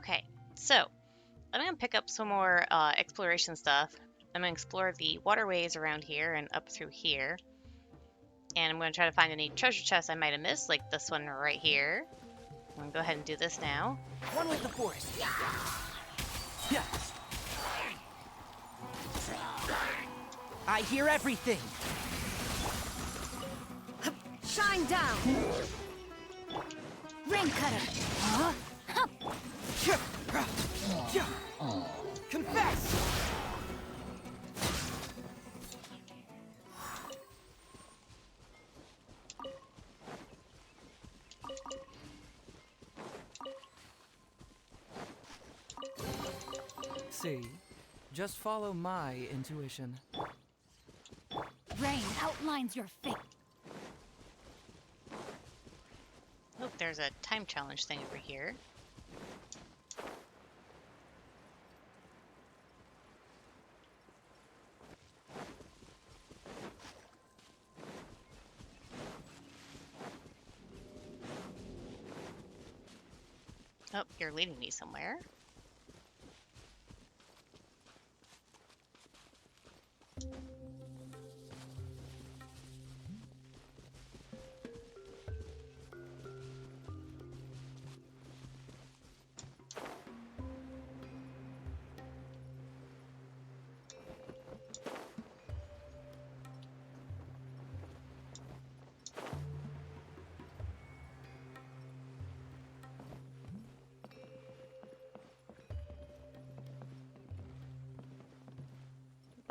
Okay, so I'm gonna pick up some more exploration stuff. I'm gonna explore the waterways around here and up through here. And I'm gonna try to find any treasure chests I might have missed, like this one right here. I'm gonna go ahead and do this now. One with the forest. Yeah. I hear everything. Shine down! Ring cutter! Huh? Confess! See, just follow my intuition. Rain outlines your fate. Oh, there's a time challenge thing over here. Oh, you're leading me somewhere.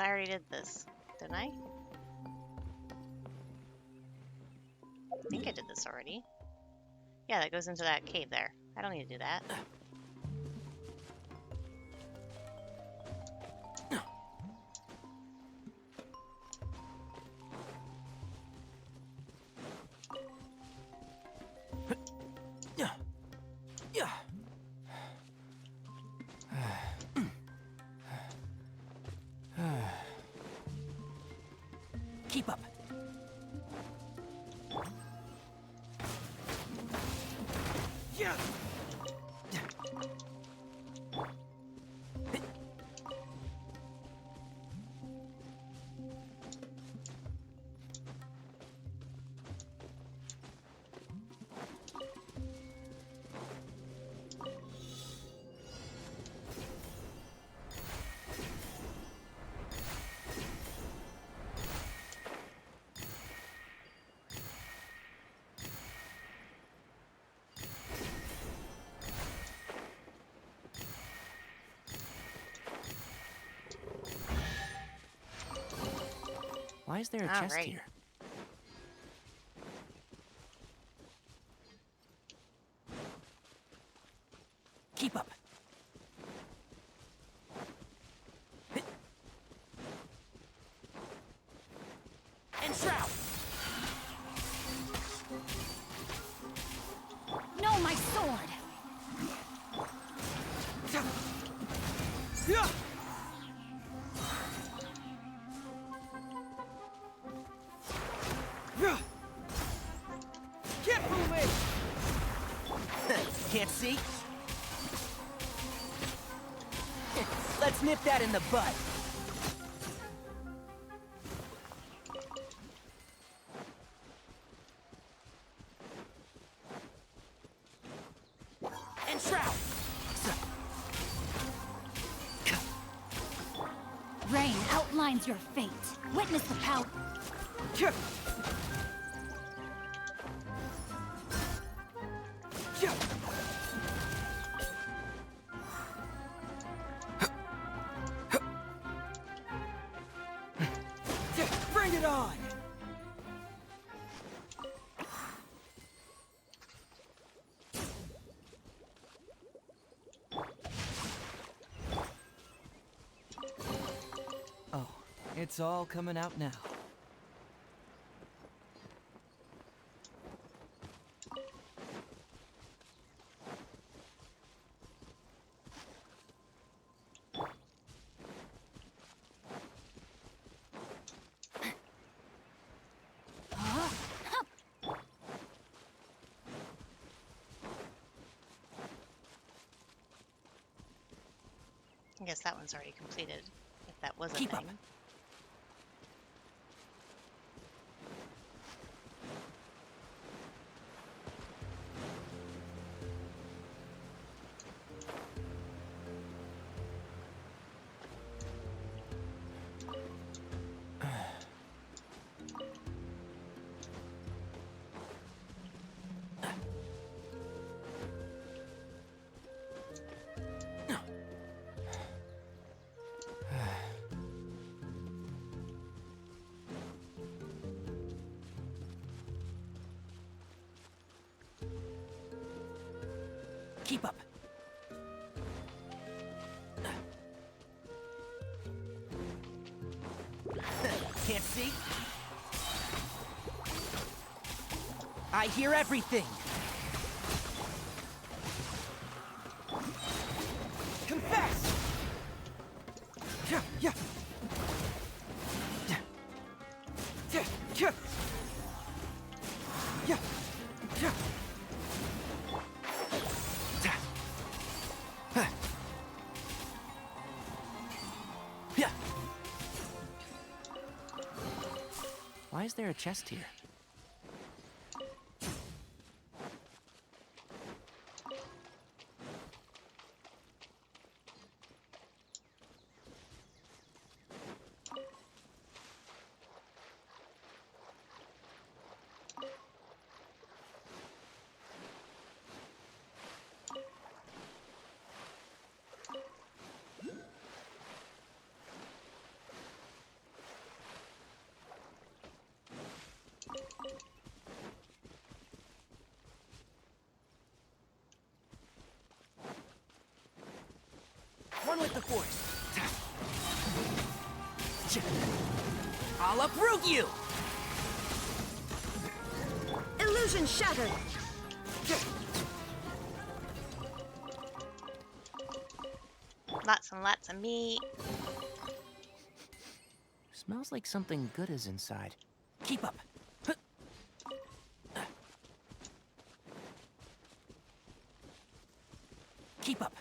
I already did this, didn't I? I think I did this already. Yeah, that goes into that cave there. I don't need to do that. Keep up. Yeah. Why is there a chest Alright. here? Keep up. And shroud. No, my sword! Yeah. Can't fool me! Can't see? Let's nip that in the bud. And shroud! Rain outlines your fate. Witness the power. Bring it on! Oh, it's all coming out now. I guess that one's already completed, if that was a Keep thing. up. Keep up. Can't see? I hear everything. Confess! Yeah, yeah. Yeah. Yeah, yeah. Yeah. Yeah. Yeah. Why is there a chest here? One with the force. I'll uproot you! Illusion shattered. Lots and lots of meat. Smells like something good is inside. Keep up. Keep up.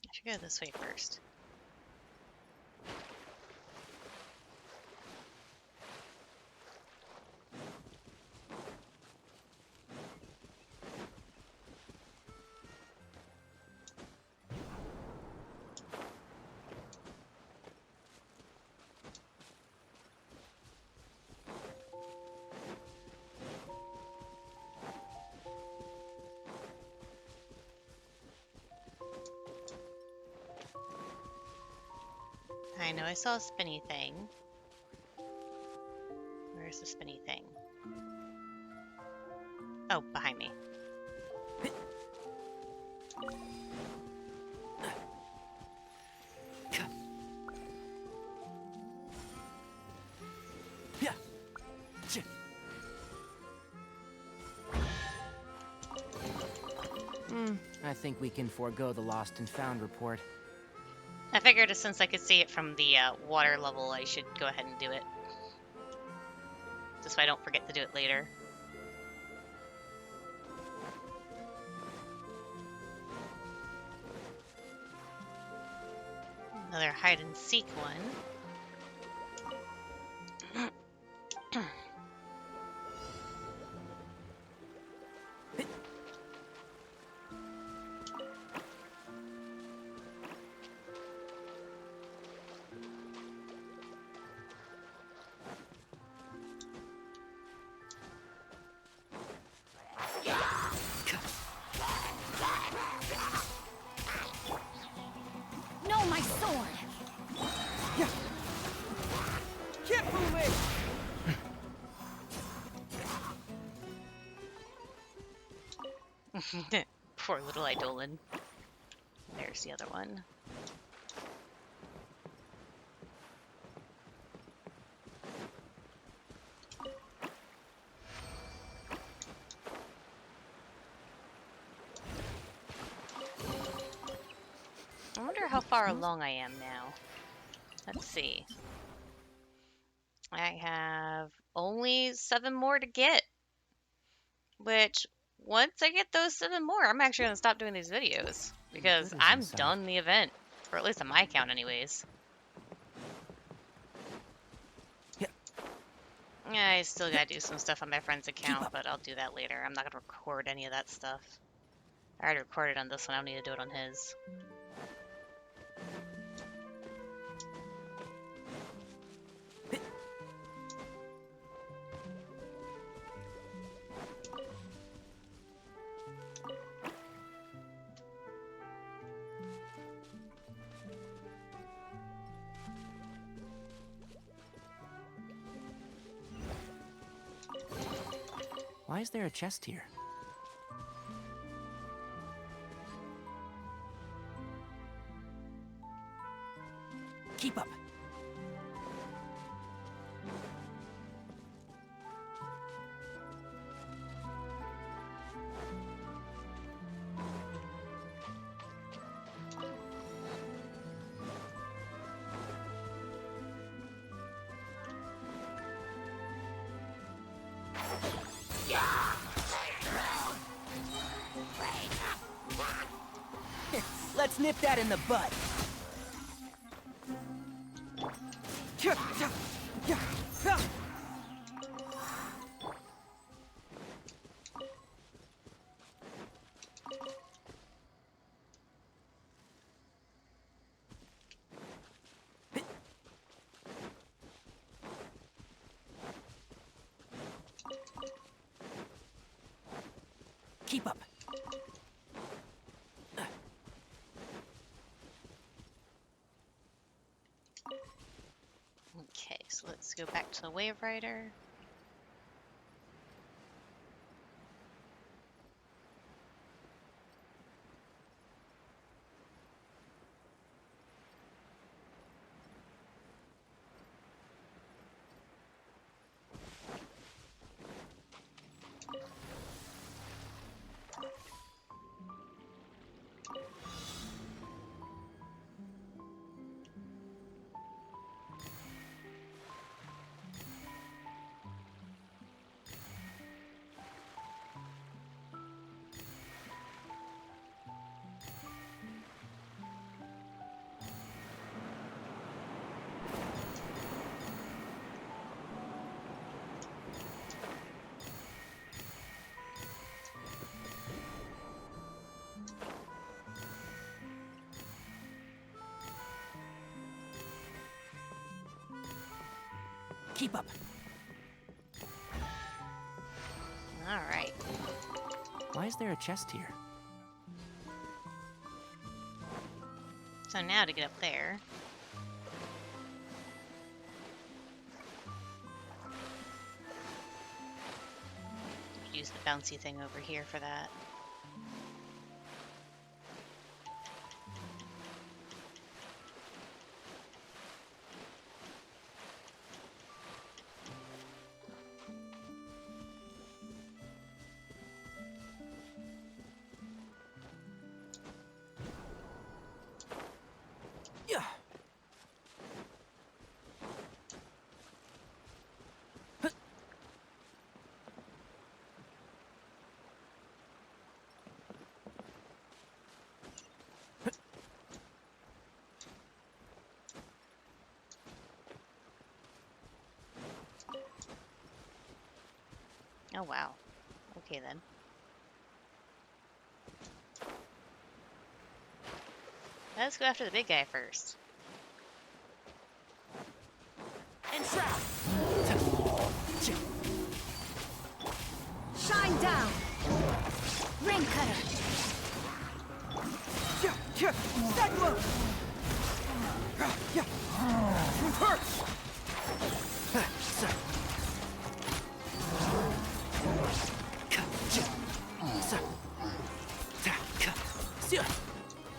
I should go this way first. I know I saw a spinny thing. Where's the spinny thing? Oh, behind me. Yeah. I think we can forego the lost and found report. I figured since I could see it from the water level, I should go ahead and do it. Just so I don't forget to do it later. Another hide and seek one. No, my sword. Yeah. Can't fool me. Poor little Eidolon. There's the other one. far along I am now. Let's see. I have only 7 more to get. Which, once I get those 7 more, I'm actually going to stop doing these videos. Because Good is I'm inside. done the event. Or at least on my account anyways. Yeah. I still gotta do some stuff on my friend's account, up. but I'll do that later. I'm not gonna record any of that stuff. I already recorded on this one, I don't need to do it on his. Why is there a chest here? Keep up. Let's nip that in the bud. Keep up. Okay, so let's go back to the Wave Rider. Keep up. Alright. Why is there a chest here? So now to get up there. Use the bouncy thing over here for that. Yeah. Oh wow. Okay then. Let's go after the big guy first. And trap. Shine down! Ring cutter! That glove. Reverse.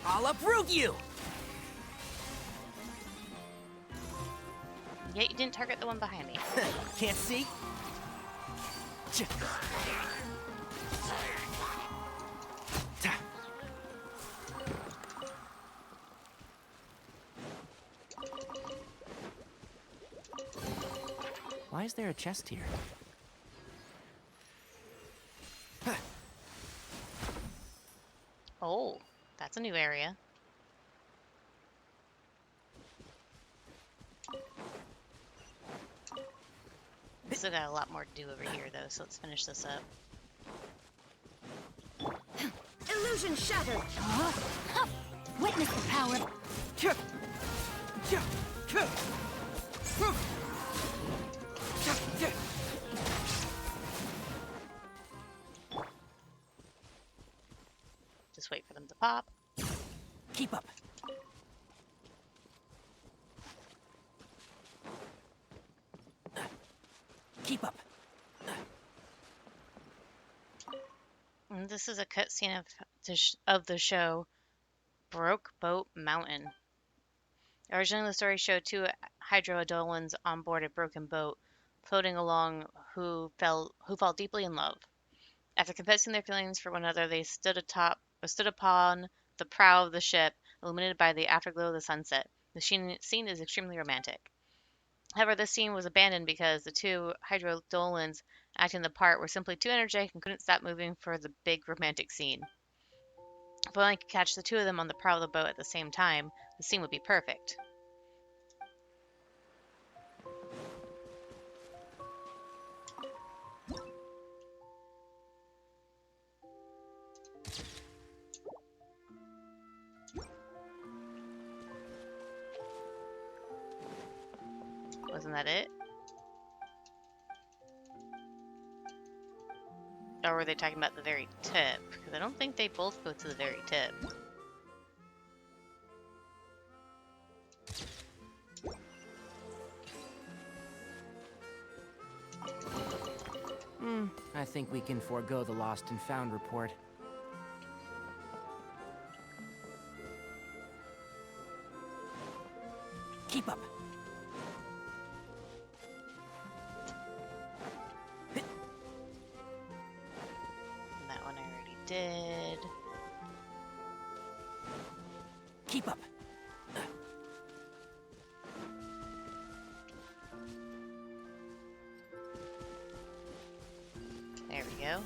I'll uproot you. Yet you didn't target the one behind me. Can't see. Why is there a chest here? Oh, that's a new area. We still got a lot more to do over here, though, so let's finish this up. Illusion shattered. Witness the power. Just wait for them to pop. Keep up. Keep up. And this is a cutscene of the show Broke Boat Mountain. Originally, the story showed two hydroadolans on board a broken boat, floating along, who fall deeply in love. After confessing their feelings for one another, they stood upon the prow of the ship, illuminated by the afterglow of the sunset. The scene is extremely romantic. However, this scene was abandoned because the two hydrodolans acting the part were simply too energetic and couldn't stop moving for the big romantic scene. If only I could catch the two of them on the prow of the boat at the same time, the scene would be perfect. Wasn't that it? Or were they talking about the very tip? Because I don't think they both go to the very tip. I think we can forego the lost and found report. Keep up. And that one I already did. Keep up. There we go.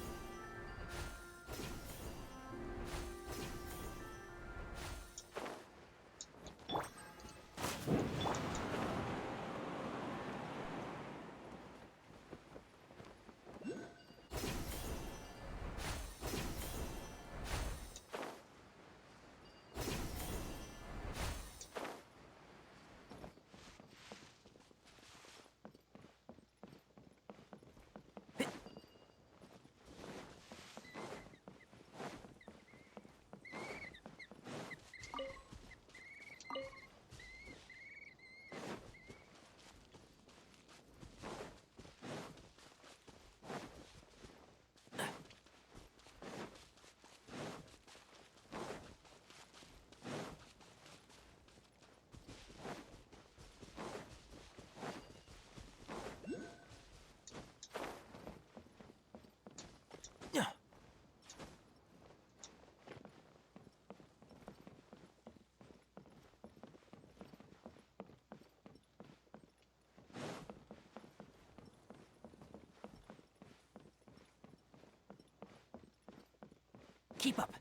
Keep up.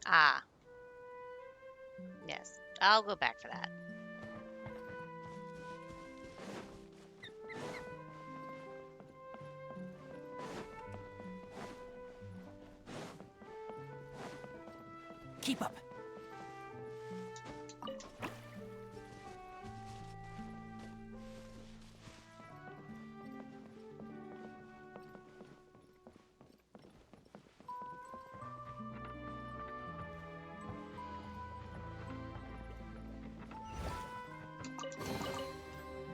Ah. Yes, I'll go back for that. Keep up.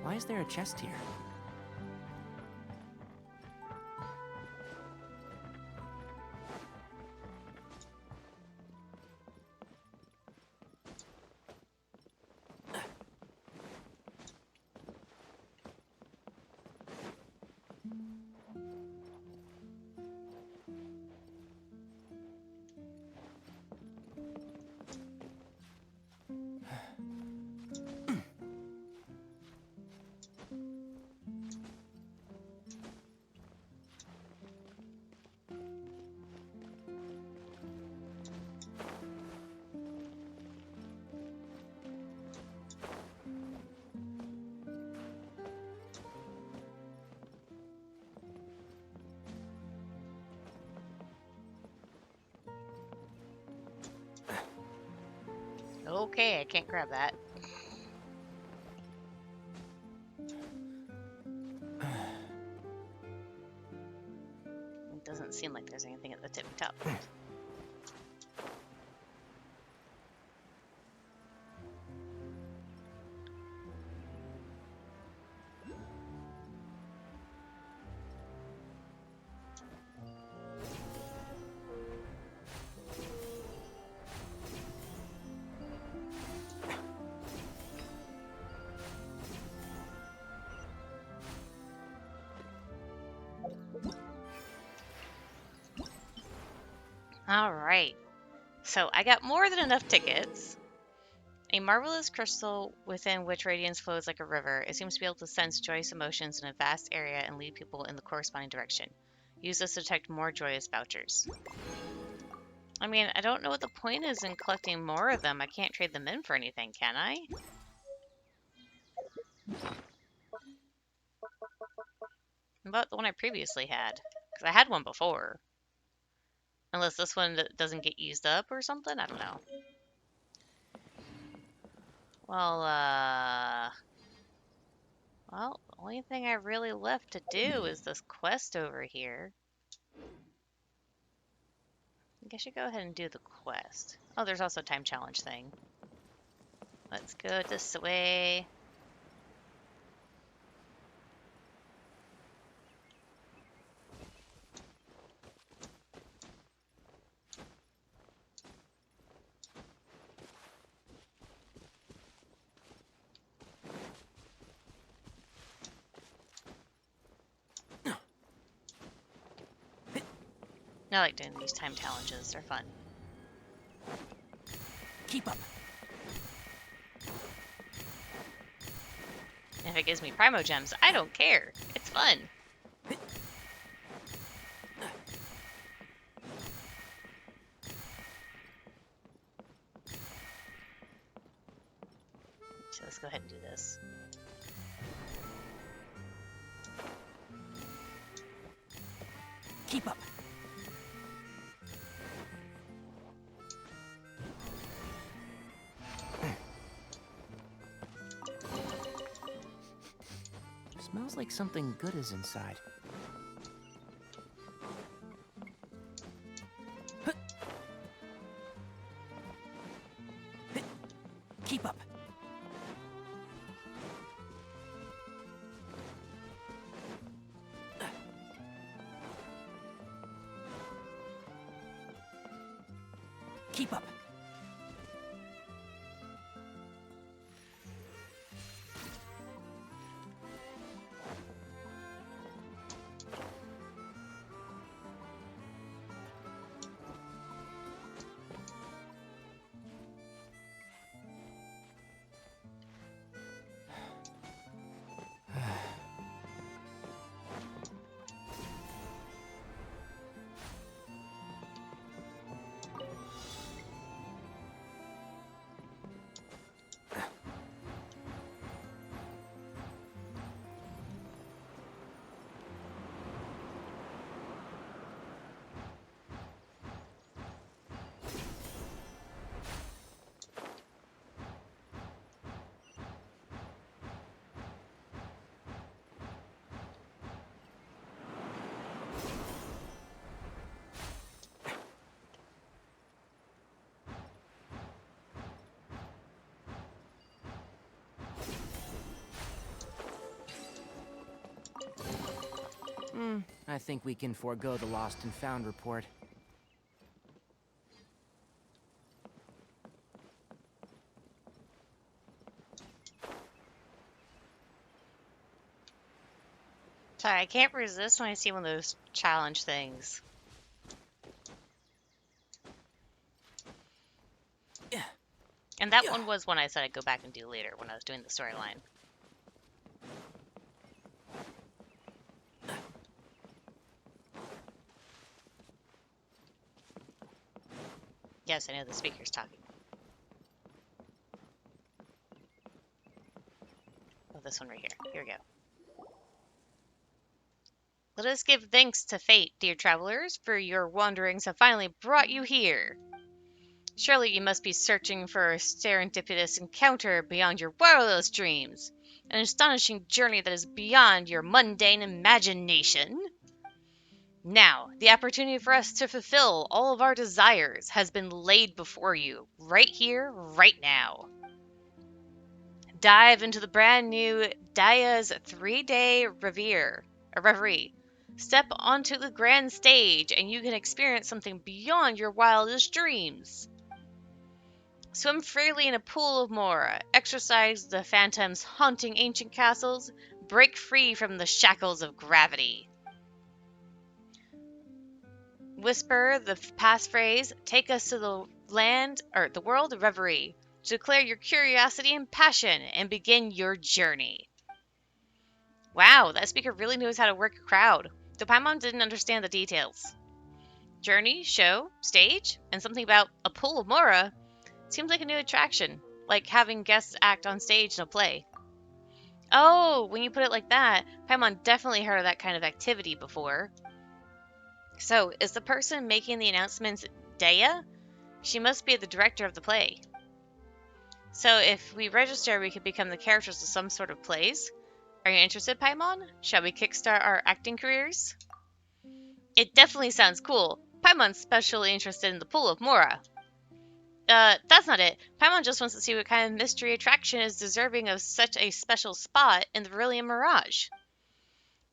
Why is there a chest here? Okay, I can't grab that. It doesn't seem like there's anything at the tippy top. All right. So I got more than enough tickets. A marvelous crystal within which radiance flows like a river. It seems to be able to sense joyous emotions in a vast area and lead people in the corresponding direction. Use this to detect more joyous vouchers. I mean, I don't know what the point is in collecting more of them. I can't trade them in for anything, can I? What about the one I previously had? Because I had one before. Unless this one doesn't get used up or something? I don't know. Well, well, the only thing I really left to do is this quest over here. I think I should go ahead and do the quest. Oh, there's also a time challenge thing. Let's go this way. I like doing these time challenges. They're fun. Keep up. And if it gives me Primo Gems, I don't care. It's fun. So let's go ahead and do this. Keep up. Smells like something good is inside. Keep up. Keep up. I think we can forego the lost and found report. Sorry, I can't resist when I see one of those challenge things. Yeah. And that one was one I said I'd go back and do later when I was doing the storyline. Yes, I know the speaker's talking. Oh, this one right here. Here we go. Let us give thanks to fate, dear travelers, for your wanderings have finally brought you here. Surely you must be searching for a serendipitous encounter beyond your wildest dreams, an astonishing journey that is beyond your mundane imagination. Now, the opportunity for us to fulfill all of our desires has been laid before you, right here, right now. Dive into the brand new Daya's 3-day reverie. Step onto the grand stage and you can experience something beyond your wildest dreams. Swim freely in a pool of Mora, exorcise the phantoms haunting ancient castles, break free from the shackles of gravity. Whisper the passphrase, take us to the the world of reverie. Declare your curiosity and passion and begin your journey. Wow, that speaker really knows how to work a crowd. The Paimon didn't understand the details. Journey, show, stage, and something about a pool of Mora seems like a new attraction, like having guests act on stage in a play. Oh, when you put it like that, Paimon definitely heard of that kind of activity before. So, is the person making the announcements Daya? She must be the director of the play. So, if we register, we could become the characters of some sort of plays. Are you interested, Paimon? Shall we kickstart our acting careers? It definitely sounds cool. Paimon's especially interested in the pool of Mora. That's not it. Paimon just wants to see what kind of mystery attraction is deserving of such a special spot in the Veluriyam Mirage.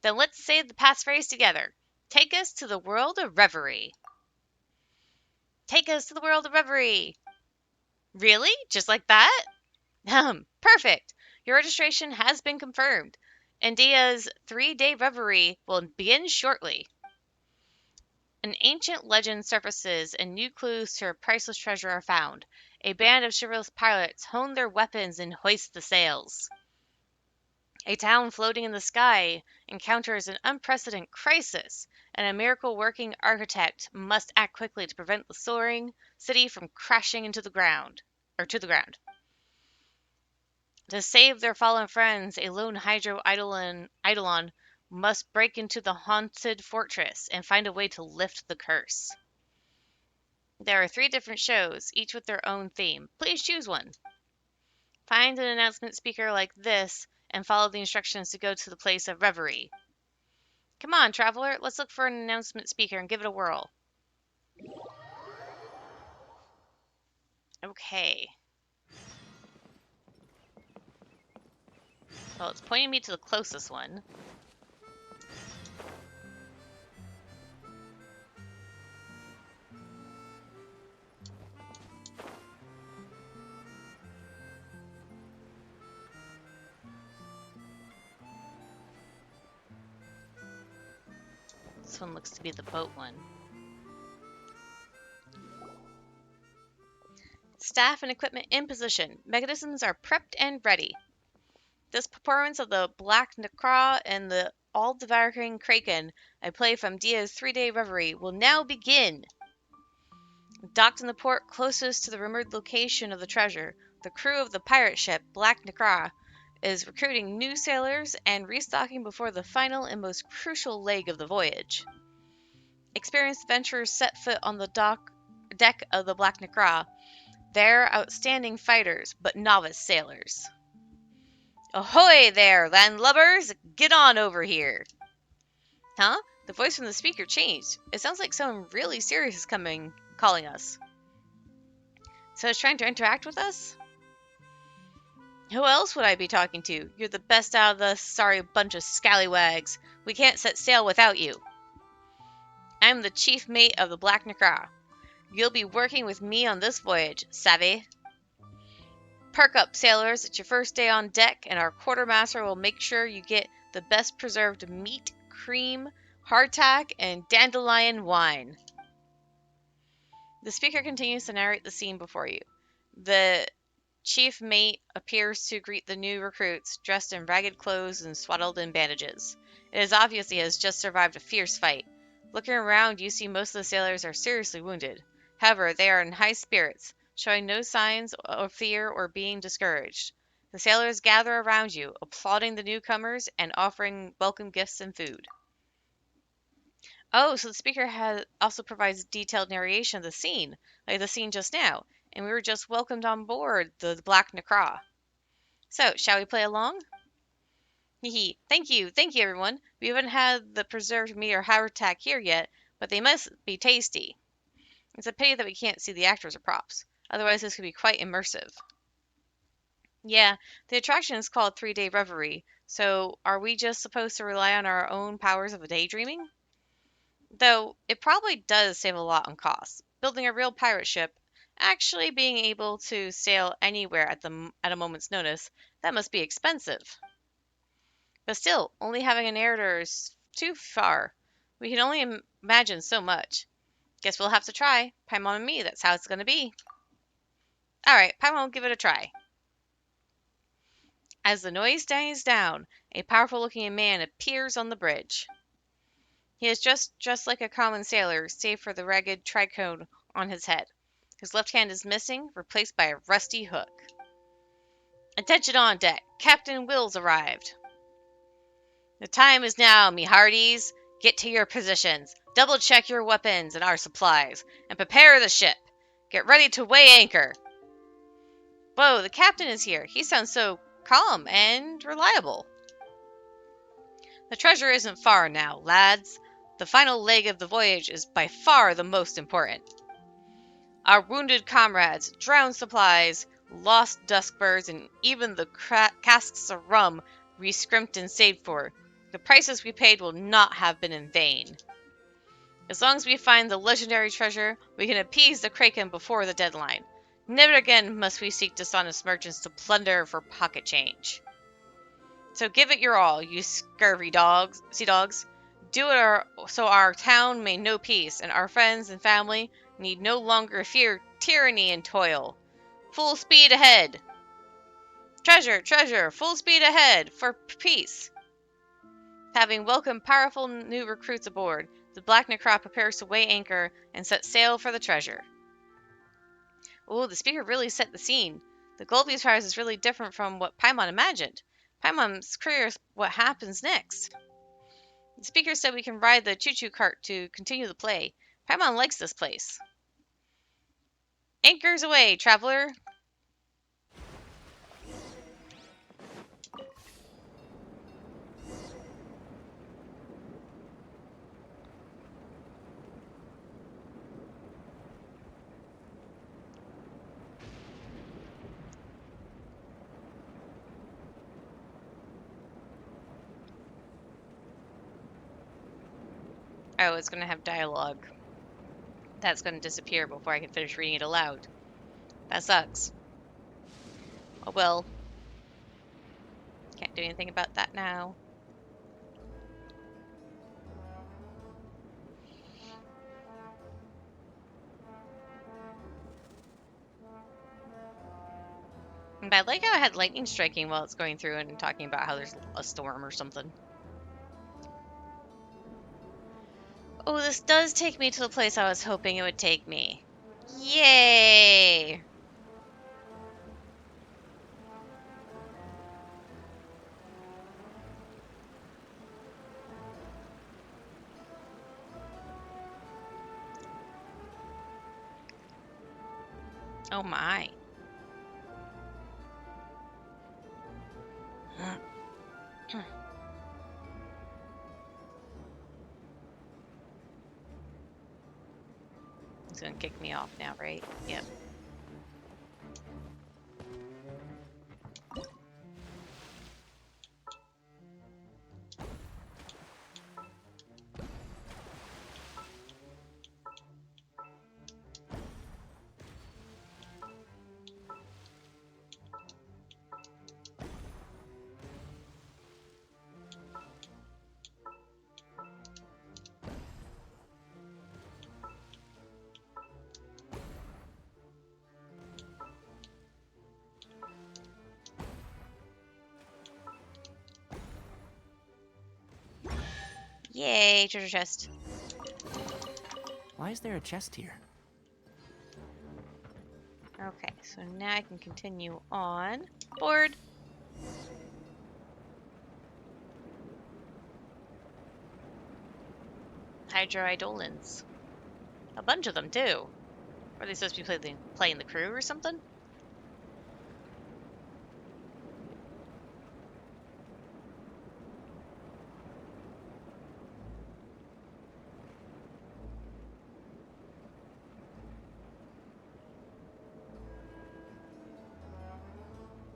Then let's say the passphrase together. Take us to the world of reverie. Take us to the world of reverie. Really? Just like that? Perfect. Your registration has been confirmed. India's 3-day reverie will begin shortly. An ancient legend surfaces and new clues to a priceless treasure are found. A band of chivalrous pirates hone their weapons and hoist the sails. A town floating in the sky encounters an unprecedented crisis, and a miracle-working architect must act quickly to prevent the soaring city from crashing into the ground, to the ground. To save their fallen friends, a lone Hydro Eidolon must break into the haunted fortress and find a way to lift the curse. There are 3 different shows, each with their own theme. Please choose one. Find an announcement speaker like this and follow the instructions to go to the place of reverie. Come on, traveler, let's look for an announcement speaker and give it a whirl. Okay. Well, it's pointing me to the closest one. This one looks to be the boat one. Staff and equipment in position. Mechanisms are prepped and ready. This performance of the Black Necra and the all-devouring Kraken, I play from Dia's 3-day reverie, will now begin. Docked in the port closest to the rumored location of the treasure, the crew of the pirate ship Black Necra is recruiting new sailors and restocking before the final and most crucial leg of the voyage. Experienced adventurers set foot on the deck of the Black Necra. They're outstanding fighters, but novice sailors. Ahoy there, landlubbers! Get on over here! Huh? The voice from the speaker changed. It sounds like someone really serious is calling us. So it's trying to interact with us? Who else would I be talking to? You're the best out of the sorry bunch of scallywags. We can't set sail without you. I'm the chief mate of the Black Necra. You'll be working with me on this voyage, savvy? Perk up, sailors. It's your first day on deck, and our quartermaster will make sure you get the best preserved meat, cream, hardtack, and dandelion wine. The speaker continues to narrate the scene before you. The chief mate appears to greet the new recruits, dressed in ragged clothes and swaddled in bandages. It is obvious he has just survived a fierce fight. Looking around, you see most of the sailors are seriously wounded. However, they are in high spirits, showing no signs of fear or being discouraged. The sailors gather around you, applauding the newcomers and offering welcome gifts and food. Oh, so the speaker also provides detailed narration of the scene, like the scene just now. and we were just welcomed on board the Black Necra. So, shall we play along? Hee thank you, everyone. We haven't had the preserved meat or hardtack here yet, but they must be tasty. It's a pity that we can't see the actors or props. Otherwise, this could be quite immersive. Yeah, the attraction is called 3-Day Reverie, so are we just supposed to rely on our own powers of daydreaming? Though, it probably does save a lot on costs. Building a real pirate ship, actually being able to sail anywhere at a moment's notice, that must be expensive. But still, only having a narrator is too far. We can only imagine so much. Guess we'll have to try. Paimon and me, that's how it's gonna be. Alright, Paimon will give it a try. As the noise dies down, a powerful-looking man appears on the bridge. He is dressed like a common sailor, save for the ragged tricone on his head. His left hand is missing, replaced by a rusty hook. Attention on deck! Captain Will's arrived. The time is now, me hearties. Get to your positions, double-check your weapons and our supplies, and prepare the ship. Get ready to weigh anchor. Whoa, the captain is here. He sounds so calm and reliable. The treasure isn't far now, lads. The final leg of the voyage is by far the most important. Our wounded comrades, drowned supplies, lost duskbirds, and even the casks of rum we scrimped and saved for. The prices we paid will not have been in vain. As long as we find the legendary treasure, we can appease the Kraken before the deadline. Never again must we seek dishonest merchants to plunder for pocket change. So give it your all, you scurvy sea dogs. Do it so our town may know peace, and our friends and family need no longer fear tyranny and toil. Full speed ahead! Treasure, treasure, full speed ahead, for peace! Having welcomed powerful new recruits aboard, the Black Necra prepares to weigh anchor and set sail for the treasure. Oh, the speaker really set the scene. The Golby's prize is really different from what Paimon imagined. Paimon's curious what happens next. The speaker said we can ride the choo-choo cart to continue the play. Paimon likes this place. Anchors away, traveler! Oh, it's going to have dialogue. That's going to disappear before I can finish reading it aloud. That sucks. Oh well. Can't do anything about that now. But I like how I had lightning striking while it's going through and talking about how there's a storm or something. Oh, this does take me to the place I was hoping it would take me. Yay! Oh my. It's gonna kick me off now, right? Yep. Yay, treasure chest. Why is there a chest here? Okay, so now I can continue on. Board. Hydroidolins. A bunch of them, too. Are they supposed to be playing the crew or something?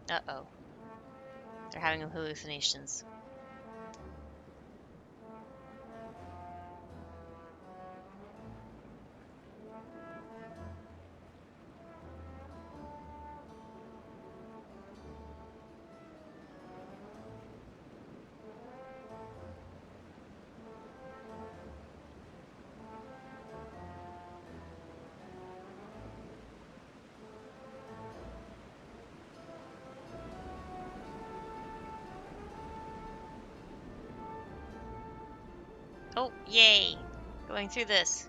Uh-oh. They're having hallucinations. Oh, yay! Going through this.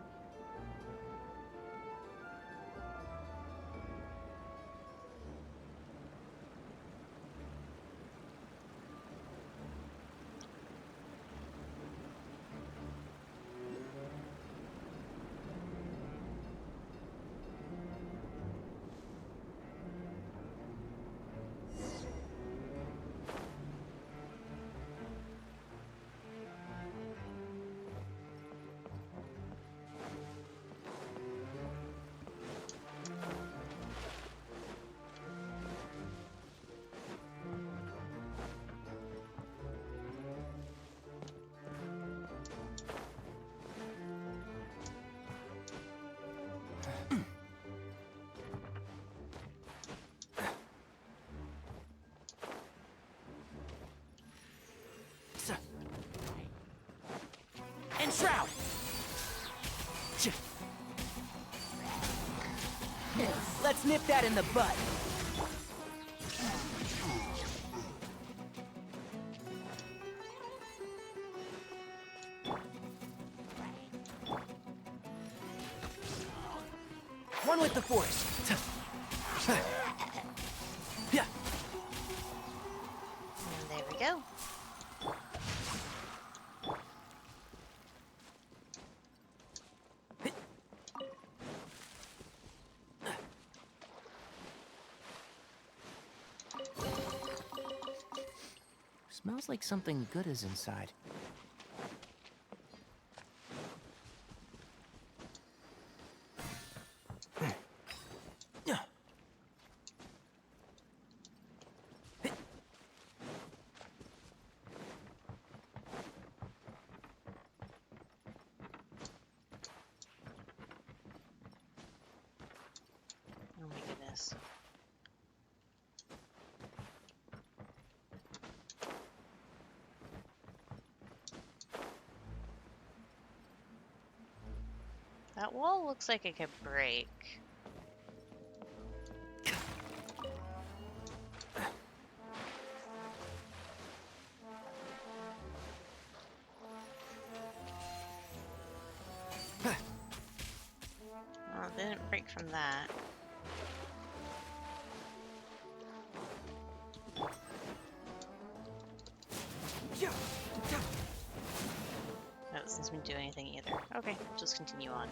Enshroud! Let's nip that in the bud. One with the force. Yeah. And there we go. Smells like something good is inside. Oh my goodness. That wall looks like it could break. Well, it didn't break from that. That doesn't seem to do anything either. Okay, just continue on.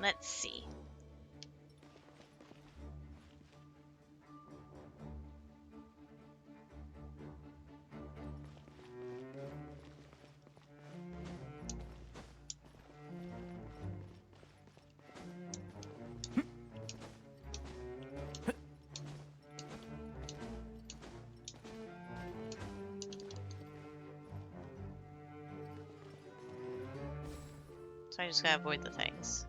Let's see. So I just gotta avoid the things.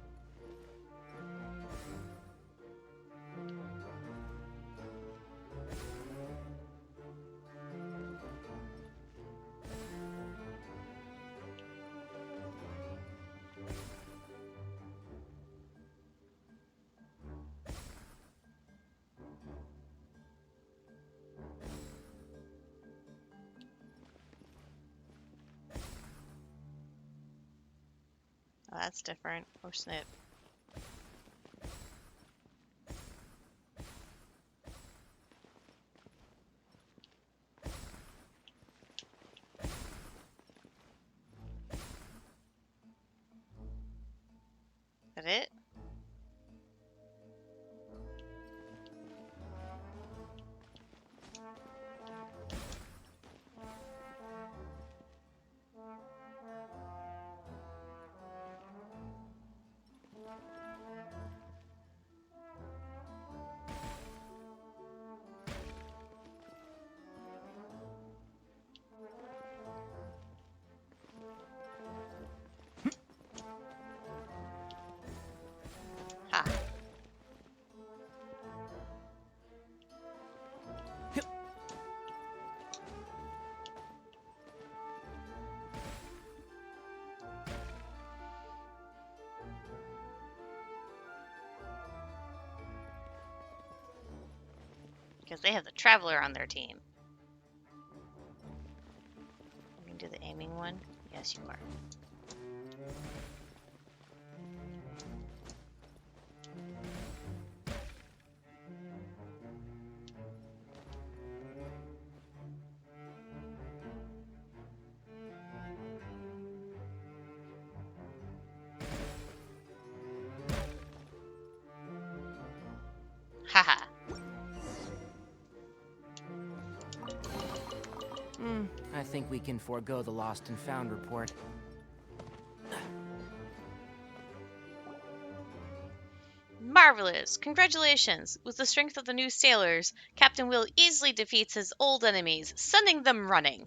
Oh, that's different. Oh, snip. Is that it? Ha. Because they have the Traveler on their team. You can do the aiming one? Yes, you are. Haha. I think we can forego the lost and found report. Marvelous! Congratulations! With the strength of the new sailors, Captain Will easily defeats his old enemies, sending them running.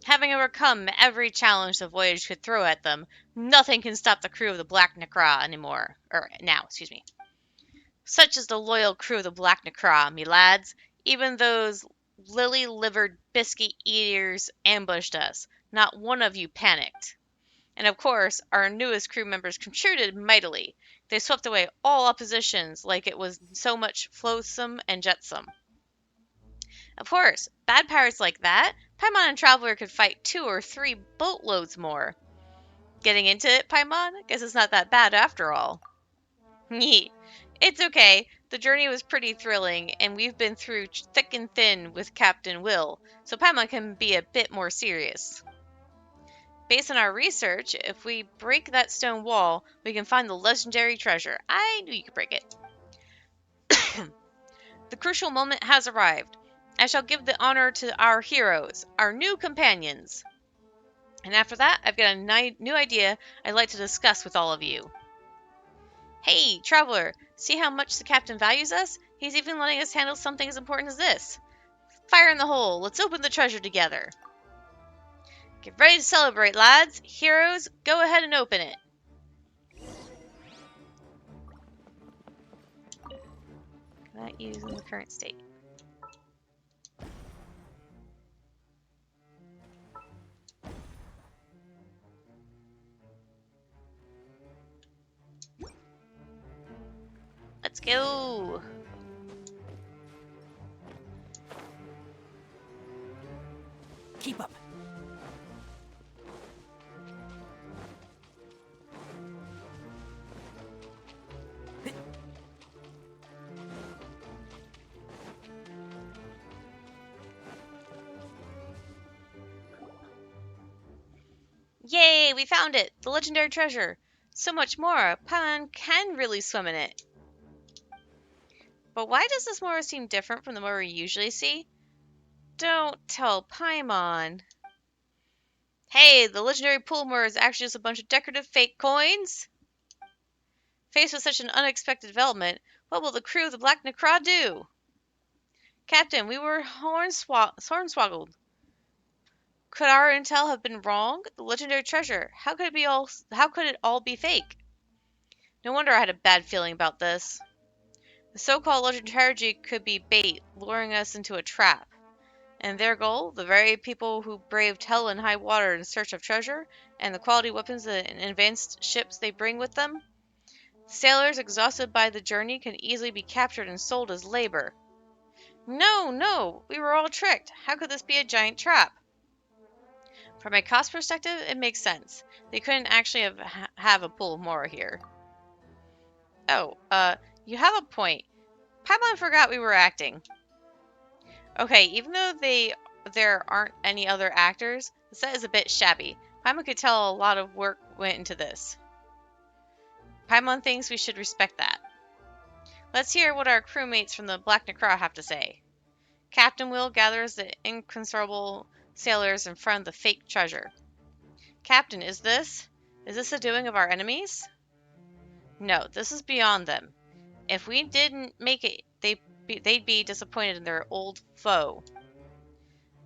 Having overcome every challenge the voyage could throw at them, nothing can stop the crew of the Black Necra anymore. Now, excuse me. Such is the loyal crew of the Black Necra, me lads. Even those lily-livered biscuit eaters ambushed us. Not one of you panicked. And of course, our newest crew members contributed mightily. They swept away all oppositions like it was so much flotsam and jetsam. Of course, bad pirates like that, Paimon and Traveler could fight 2 or 3 boatloads more. Getting into it, Paimon? Guess it's not that bad after all. It's okay. The journey was pretty thrilling, and we've been through thick and thin with Captain Will, so Paimon can be a bit more serious. Based on our research, if we break that stone wall, we can find the legendary treasure. I knew you could break it. The crucial moment has arrived. I shall give the honor to our heroes, our new companions. And after that, I've got a new idea I'd like to discuss with all of you. Hey, Traveler, see how much the captain values us? He's even letting us handle something as important as this. Fire in the hole. Let's open the treasure together. Get ready to celebrate, lads. Heroes, go ahead and open it. Not used in the current state. Let's go. Keep up. Yay, we found it! The legendary treasure. So much more. Paimon can really swim in it. But why does this Mora seem different from the Mora we usually see? Don't tell Paimon. Hey, the legendary pool Mora is actually just a bunch of decorative fake coins? Faced with such an unexpected development, what will the crew of the Black Necra do? Captain, we were hornswoggled. Could our intel have been wrong? The legendary treasure. How could it all be fake? No wonder I had a bad feeling about this. The so-called legendary could be bait, luring us into a trap. And their goal, the very people who braved hell and high water in search of treasure, and the quality weapons and advanced ships they bring with them? Sailors exhausted by the journey can easily be captured and sold as labor. No, we were all tricked. How could this be a giant trap? From a cost perspective, it makes sense. They couldn't actually have a pool of Mora here. Oh, you have a point. Paimon forgot we were acting. Okay, even though there aren't any other actors, the set is a bit shabby. Paimon could tell a lot of work went into this. Paimon thinks we should respect that. Let's hear what our crewmates from the Black Necra have to say. Captain Will gathers the inconsolable sailors in front of the fake treasure. Captain, is this the doing of our enemies? No, this is beyond them. If we didn't make it, they'd be disappointed in their old foe.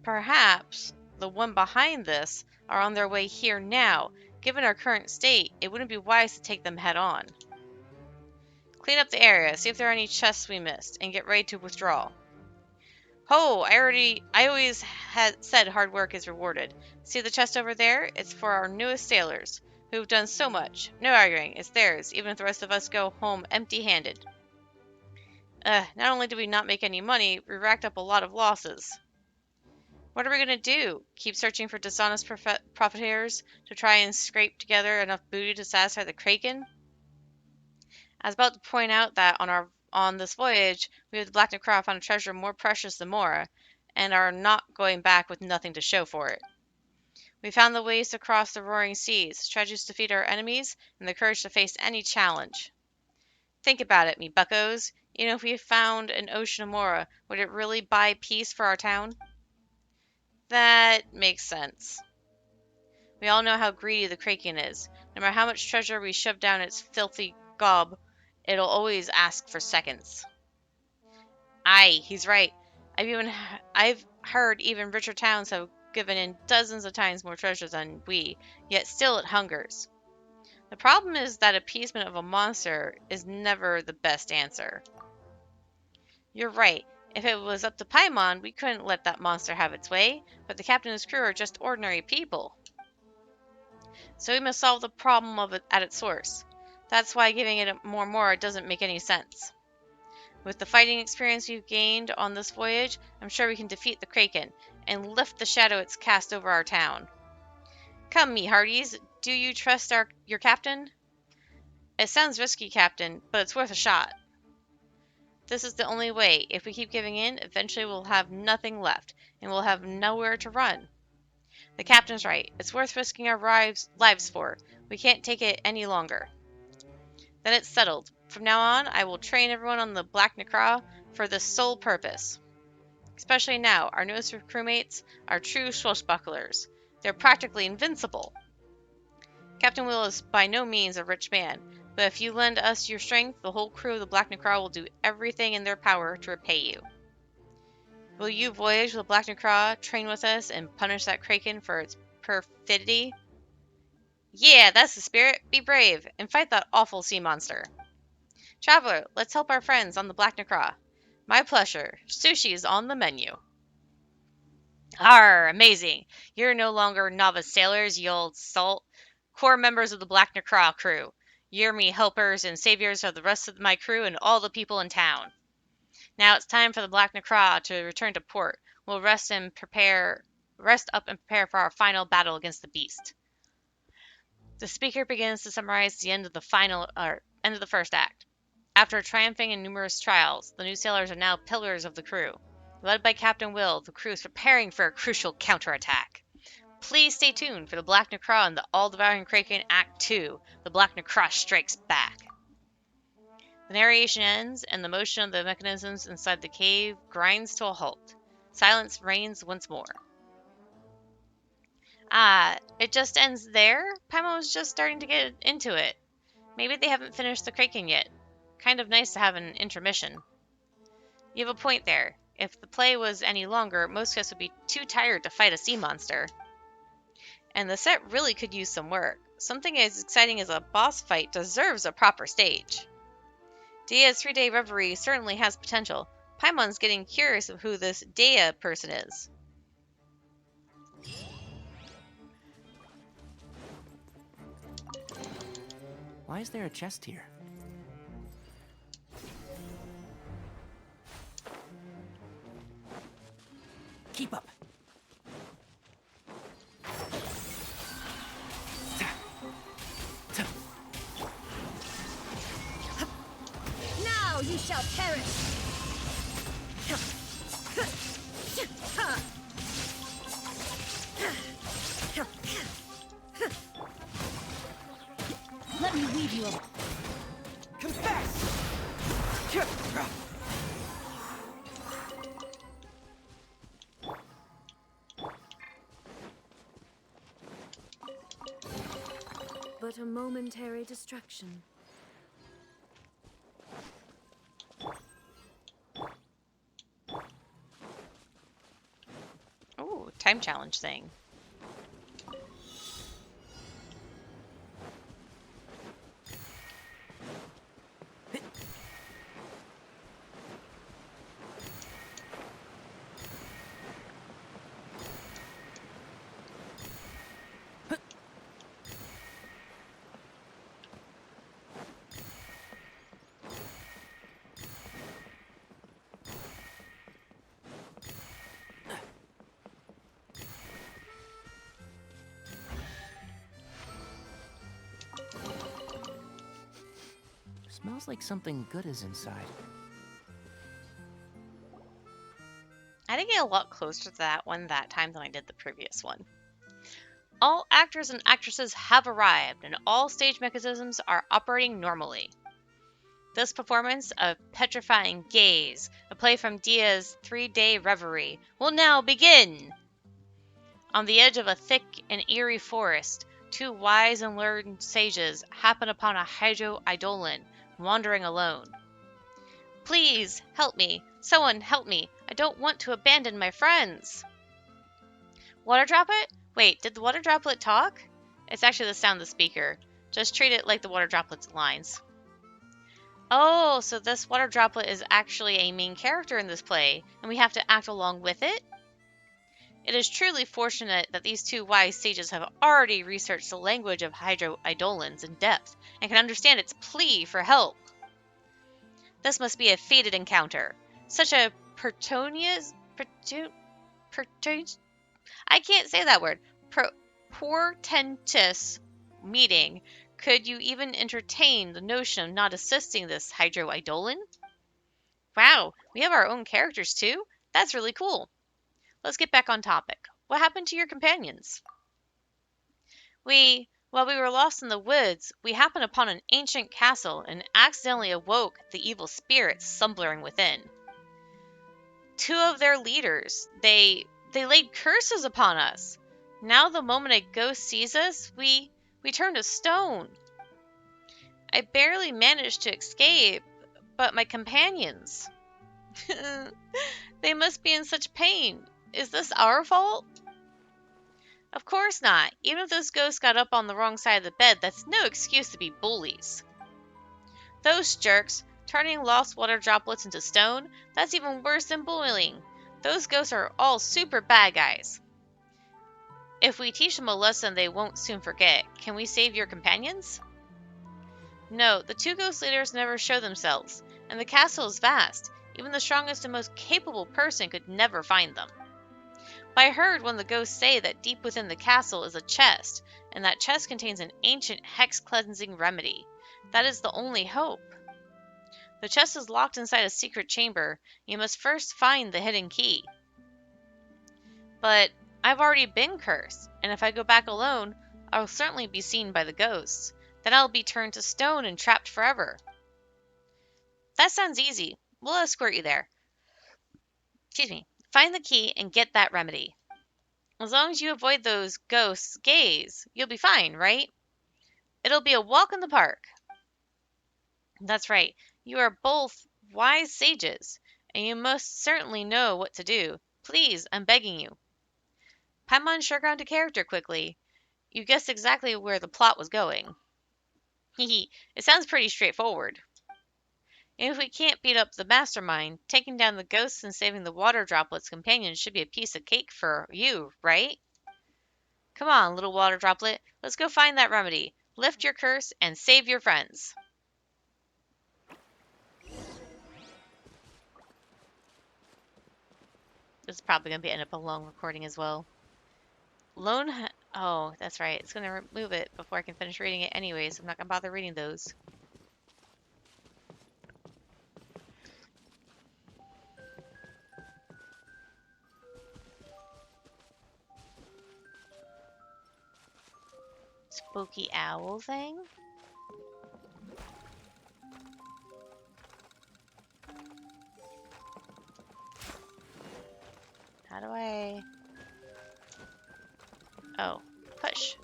Perhaps the one behind this are on their way here now. Given our current state, it wouldn't be wise to take them head on. Clean up the area, see if there are any chests we missed, and get ready to withdraw. Ho! I always had said hard work is rewarded. See the chest over there? It's for our newest sailors, who've done so much. No arguing, it's theirs, even if the rest of us go home empty-handed. Not only did we not make any money, we racked up a lot of losses. What are we going to do? Keep searching for dishonest profiteers to try and scrape together enough booty to satisfy the Kraken? I was about to point out that on this voyage, we of the Black Necra found a treasure more precious than Mora, and are not going back with nothing to show for it. We found the ways to cross the roaring seas, strategies to defeat our enemies, and the courage to face any challenge. Think about it, me buckos. Even if we found an ocean of Mora, would it really buy peace for our town? That makes sense. We all know how greedy the Kraken is. No matter how much treasure we shove down its filthy gob, it'll always ask for seconds. Aye, he's right. I've heard even richer towns have given in dozens of times more treasure than we, yet still it hungers. The problem is that appeasement of a monster is never the best answer. You're right. If it was up to Paimon, we couldn't let that monster have its way, but the captain and his crew are just ordinary people. So we must solve the problem of it at its source. That's why giving it more Mora doesn't make any sense. With the fighting experience we've gained on this voyage, I'm sure we can defeat the Kraken, and lift the shadow it's cast over our town. Come, me hearties, do you trust your captain? It sounds risky, Captain, but it's worth a shot. This is the only way. If we keep giving in, eventually we'll have nothing left, and we'll have nowhere to run. The captain's right. It's worth risking our lives for. We can't take it any longer. Then it's settled. From now on, I will train everyone on the Black Necra for this sole purpose. Especially now, our newest crewmates are true swashbucklers. They're practically invincible. Captain Will is by no means a rich man, but if you lend us your strength, the whole crew of the Black Necra will do everything in their power to repay you. Will you voyage with the Black Necra, train with us, and punish that Kraken for its perfidy? Yeah, that's the spirit. Be brave, and fight that awful sea monster. Traveler, let's help our friends on the Black Necra. My pleasure. Sushi is on the menu. Arr, amazing. You're no longer novice sailors, you old salt. Core members of the Black Necra crew. You're me helpers and saviors of the rest of my crew and all the people in town. Now it's time for the Black Necra to return to port. We'll rest up and prepare for our final battle against the beast. The speaker begins to summarize the end of the first act. After triumphing in numerous trials, the new sailors are now pillars of the crew. Led by Captain Will, the crew is preparing for a crucial counterattack. Please stay tuned for the Black Necra and the All-Devouring Kraken Act 2. The Black Necra strikes back. The narration ends, and the motion of the mechanisms inside the cave grinds to a halt. Silence reigns once more. It just ends there? Paimon was just starting to get into it. Maybe they haven't finished the Kraken yet. Kind of nice to have an intermission. You have a point there. If the play was any longer, most of us would be too tired to fight a sea monster. And the set really could use some work. Something as exciting as a boss fight deserves a proper stage. Deia's 3-day reverie certainly has potential. Paimon's getting curious of who this Deia person is. Why is there a chest here? Keep up. Let me weave you a... Confess! But a momentary distraction. Ooh, time challenge thing. Smells like something good is inside. I did get a lot closer to that one that time than I did the previous one. All actors and actresses have arrived, and all stage mechanisms are operating normally. This performance of Petrifying Gaze, a play from Dia's 3-day reverie, will now begin! On the edge of a thick and eerie forest, two wise and learned sages happen upon a hydro eidolon wandering alone. Please, help me! Someone help me! I don't want to abandon my friends! Water droplet? Wait, did the water droplet talk? It's actually the sound of the speaker. Just treat it like the water droplet's lines. Oh, so this water droplet is actually a main character in this play, and we have to act along with it? It is truly fortunate that these two wise sages have already researched the language of hydro eidolons in depth, and can understand its plea for help. This must be a fated encounter. Such a I can't say that word. Portentous meeting. Could you even entertain the notion of not assisting this hydro eidolon? Wow, we have our own characters too? That's really cool. Let's get back on topic. What happened to your companions? While we were lost in the woods, we happened upon an ancient castle and accidentally awoke the evil spirits slumbering within. Two of their leaders, they laid curses upon us. Now the moment a ghost sees us, we turn to stone. I barely managed to escape, but my companions... They must be in such pain. Is this our fault? Of course not. Even if those ghosts got up on the wrong side of the bed, that's no excuse to be bullies. Those jerks, turning lost water droplets into stone, that's even worse than bullying. Those ghosts are all super bad guys. If we teach them a lesson they won't soon forget, can we save your companions? No, the two ghost leaders never show themselves, and the castle is vast. Even the strongest and most capable person could never find them. But I heard one of the ghosts say that deep within the castle is a chest, and that chest contains an ancient hex-cleansing remedy. That is the only hope. The chest is locked inside a secret chamber. You must first find the hidden key. But I've already been cursed, and if I go back alone, I'll certainly be seen by the ghosts. Then I'll be turned to stone and trapped forever. That sounds easy. We'll escort you there. Excuse me. Find the key and get that remedy. As long as you avoid those ghosts' gaze, you'll be fine, right? It'll be a walk in the park. That's right. You are both wise sages, and you most certainly know what to do. Please, I'm begging you. Paimon sure got into character quickly. You guessed exactly where the plot was going. Hehe, it sounds pretty straightforward. And if we can't beat up the mastermind, taking down the ghosts and saving the water droplet's companions should be a piece of cake for you, right? Come on, little water droplet. Let's go find that remedy. Lift your curse and save your friends. This is probably going to end up a long recording as well. Oh, that's right. It's going to remove it before I can finish reading it anyways. I'm not going to bother reading those. spooky owl thing. How do I... Oh, push.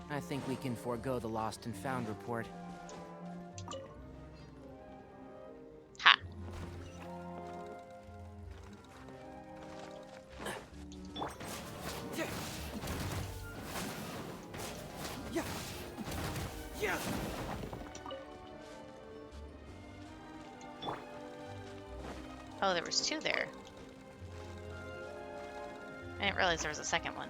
I think we can forego the lost and found report. Ha. Yeah. Yeah. Yeah. Oh, there was two there. I didn't realize there was a second one.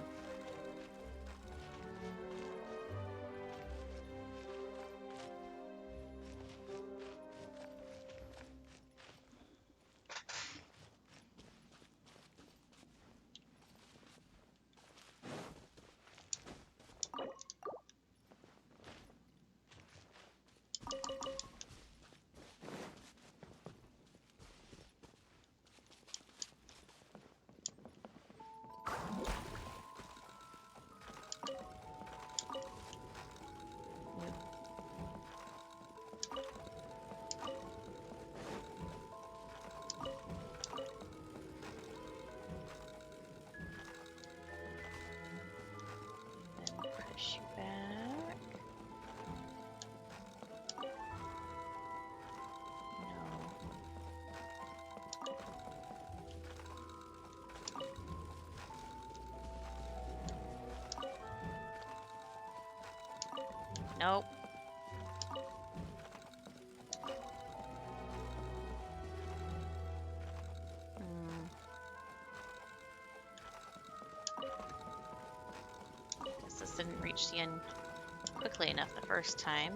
Then push you back. No. Nope. Guess this didn't reach the end quickly enough the first time.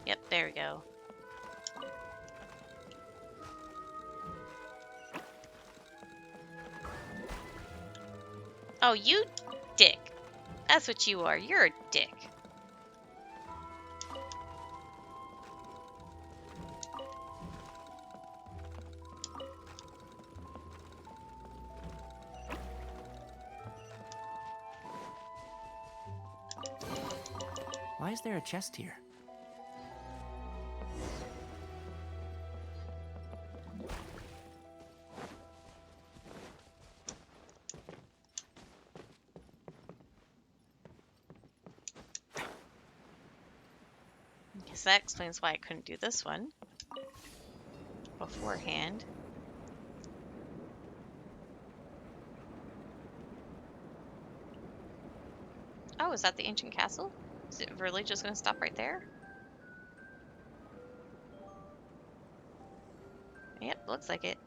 Yep, there we go. Oh, you dick. That's what you are. You're a dick. Why is there a chest here? Guess that explains why I couldn't do this one beforehand. Oh, is that the ancient castle? Is it really just going to stop right there? Yep, looks like it.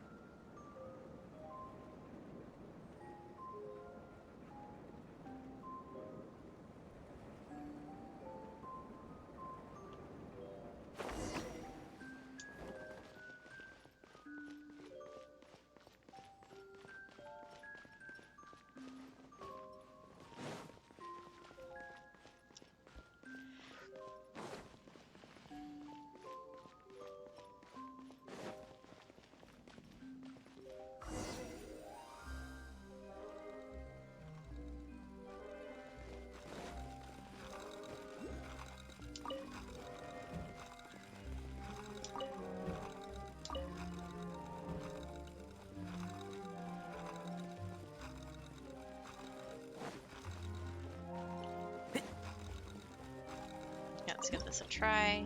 Yeah, let's give this a try.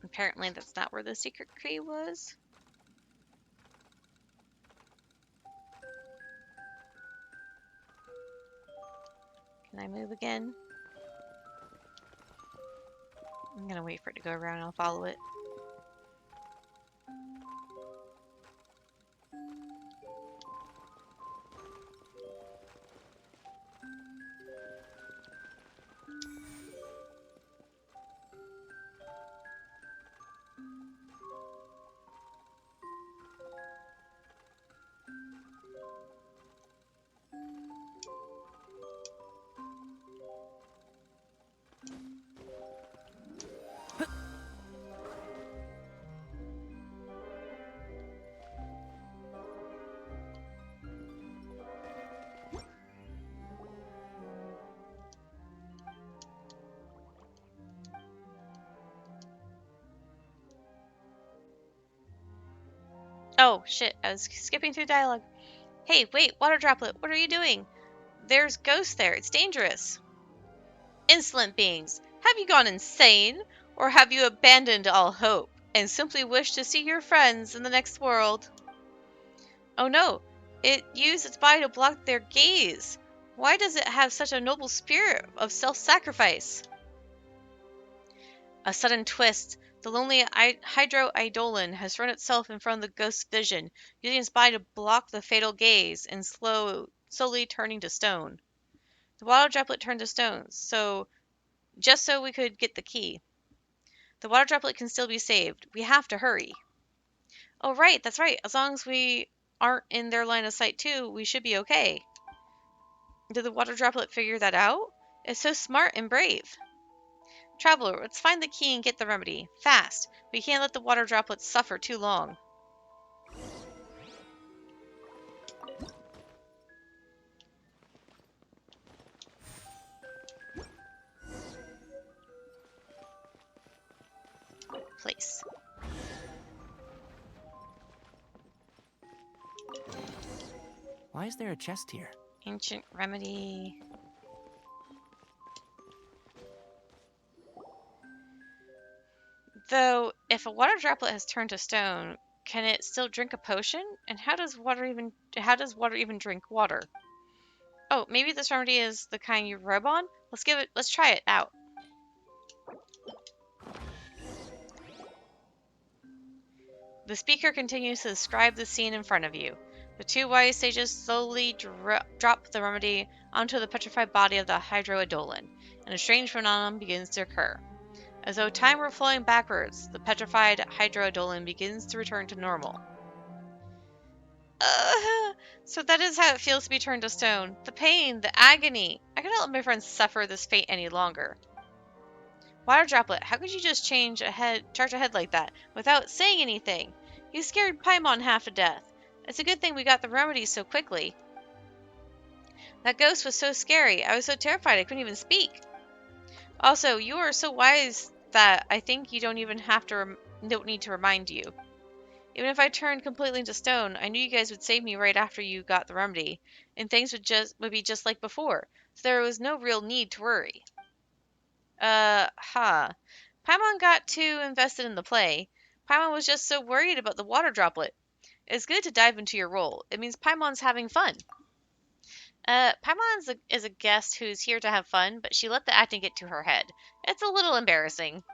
Apparently that's not where the secret key was. Can I move again? I'm gonna wait for it to go around and I'll follow it. Oh, shit. I was skipping through dialogue. Hey, wait, water droplet. What are you doing? There's ghosts there. It's dangerous. Insolent beings. Have you gone insane? Or have you abandoned all hope and simply wish to see your friends in the next world? Oh no. It used its body to block their gaze. Why does it have such a noble spirit of self-sacrifice? A sudden twist. The lonely Hydro-Eidolon has thrown itself in front of the ghost's vision, using its body to block the fatal gaze and slowly turning to stone. The water droplet turned to stone, just so we could get the key. The water droplet can still be saved. We have to hurry. Oh, right, that's right. As long as we aren't in their line of sight too, we should be okay. Did the water droplet figure that out? It's so smart and brave. Traveler, let's find the key and get the remedy. Fast. We can't let the water droplets suffer too long. Place. Why is there a chest here? Ancient remedy. Though, if a water droplet has turned to stone, can it still drink a potion? And how does water even drink water? Oh, maybe this remedy is the kind you rub on? Let's try it out. The speaker continues to describe the scene in front of you. The two wise sages slowly drop the remedy onto the petrified body of the Hydro-Eidolon, and a strange phenomenon begins to occur. As though time were flowing backwards, the petrified Hydro-Eidolon begins to return to normal. So that is how it feels to be turned to stone. The pain, the agony. I cannot let my friends suffer this fate any longer. Water droplet, how could you just charge ahead like that, without saying anything? You scared Paimon half to death. It's a good thing we got the remedy so quickly. That ghost was so scary. I was so terrified I couldn't even speak. Also, you are so wise that I think you don't need to remind you. Even if I turned completely into stone, I knew you guys would save me right after you got the remedy, and things would be just like before, so there was no real need to worry. Paimon got too invested in the play. Paimon was just so worried about the water droplet. It's good to dive into your role. It means Paimon's having fun. Paimon is a guest who's here to have fun, but she let the acting get to her head. It's a little embarrassing.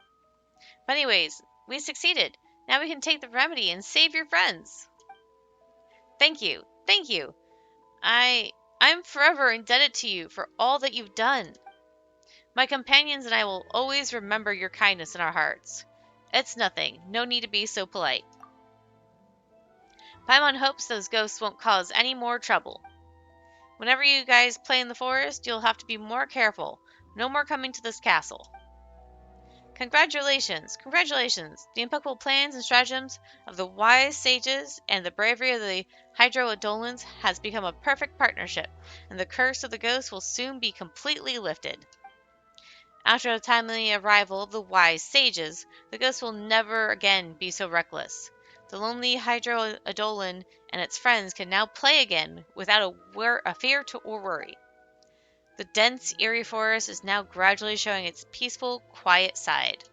But anyways, we succeeded. Now we can take the remedy and save your friends. Thank you. Thank you. I'm forever indebted to you for all that you've done. My companions and I will always remember your kindness in our hearts. It's nothing. No need to be so polite. Paimon hopes those ghosts won't cause any more trouble. Whenever you guys play in the forest, you'll have to be more careful. No more coming to this castle. Congratulations! Congratulations! The impeccable plans and stratagems of the wise sages and the bravery of the Hydro-Eidolons has become a perfect partnership, and the curse of the ghosts will soon be completely lifted. After the timely arrival of the wise sages, the ghosts will never again be so reckless. The lonely Hydro-Eidolon and its friends can now play again without a fear or worry. The dense, eerie forest is now gradually showing its peaceful, quiet side.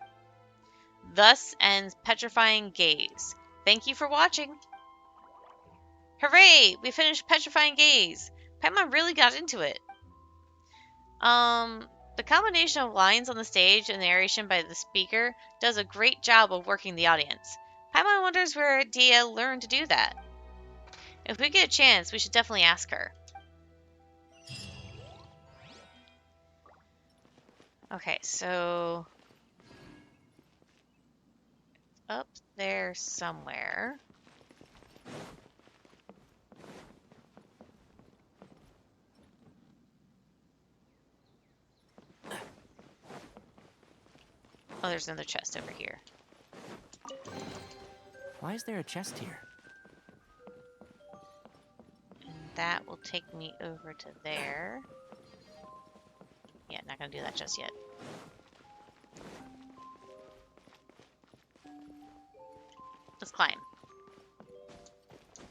Thus ends Petrifying Gaze. Thank you for watching! Hooray! We finished Petrifying Gaze! Paimon really got into it. The combination of lines on the stage and narration by the speaker does a great job of working the audience. Paimon wonders where Dia learned to do that. If we get a chance, we should definitely ask her. Okay, so up there somewhere. Oh, there's another chest over here. Why is there a chest here? And that will take me over to there. Yeah, not gonna do that just yet. Let's climb.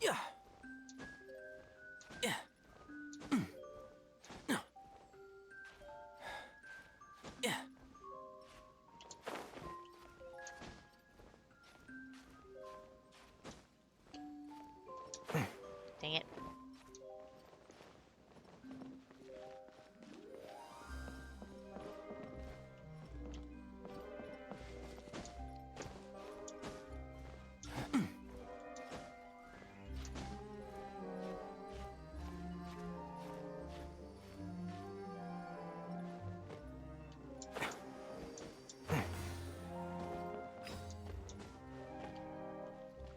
Yeah. Yeah. Yeah. Dang it.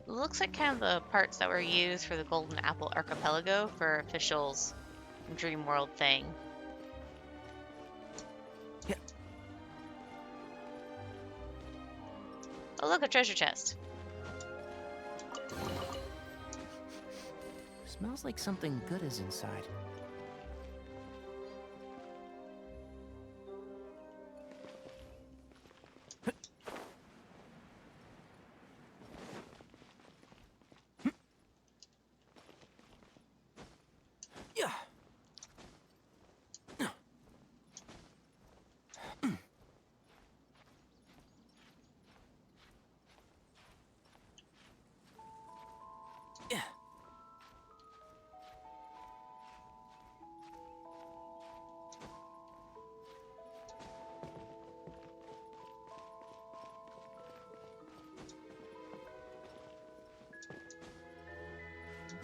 Looks like kind of the parts that were used for the Golden Apple Archipelago for officials Dream World thing. Yeah. Oh, look, a treasure chest. Smells like something good is inside. Yeah. Yeah.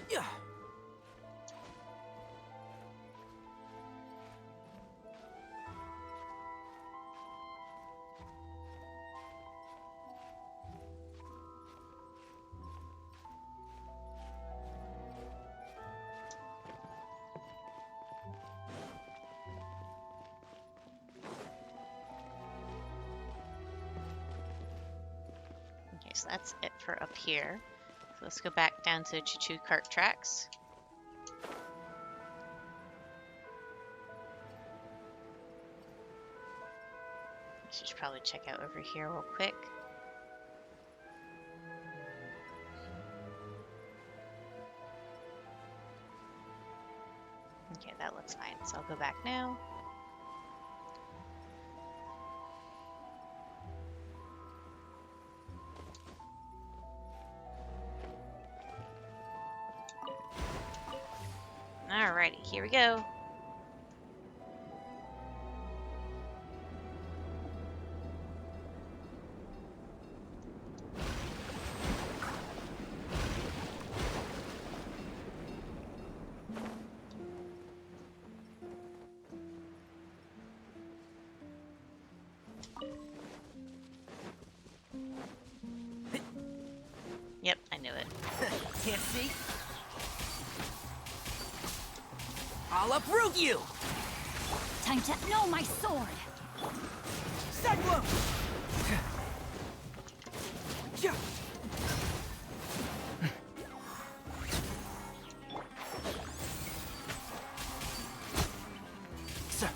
Yeah. Okay, so that's it for up here. So let's go back down to Choo-Choo Cart Tracks. I should probably check out over here real quick. Okay, that looks fine. So I'll go back now. Alrighty, here we go. Yep, I knew it. Can't see? I'll uproot you! Time to know my sword. Cyclone! Yeah. Sir.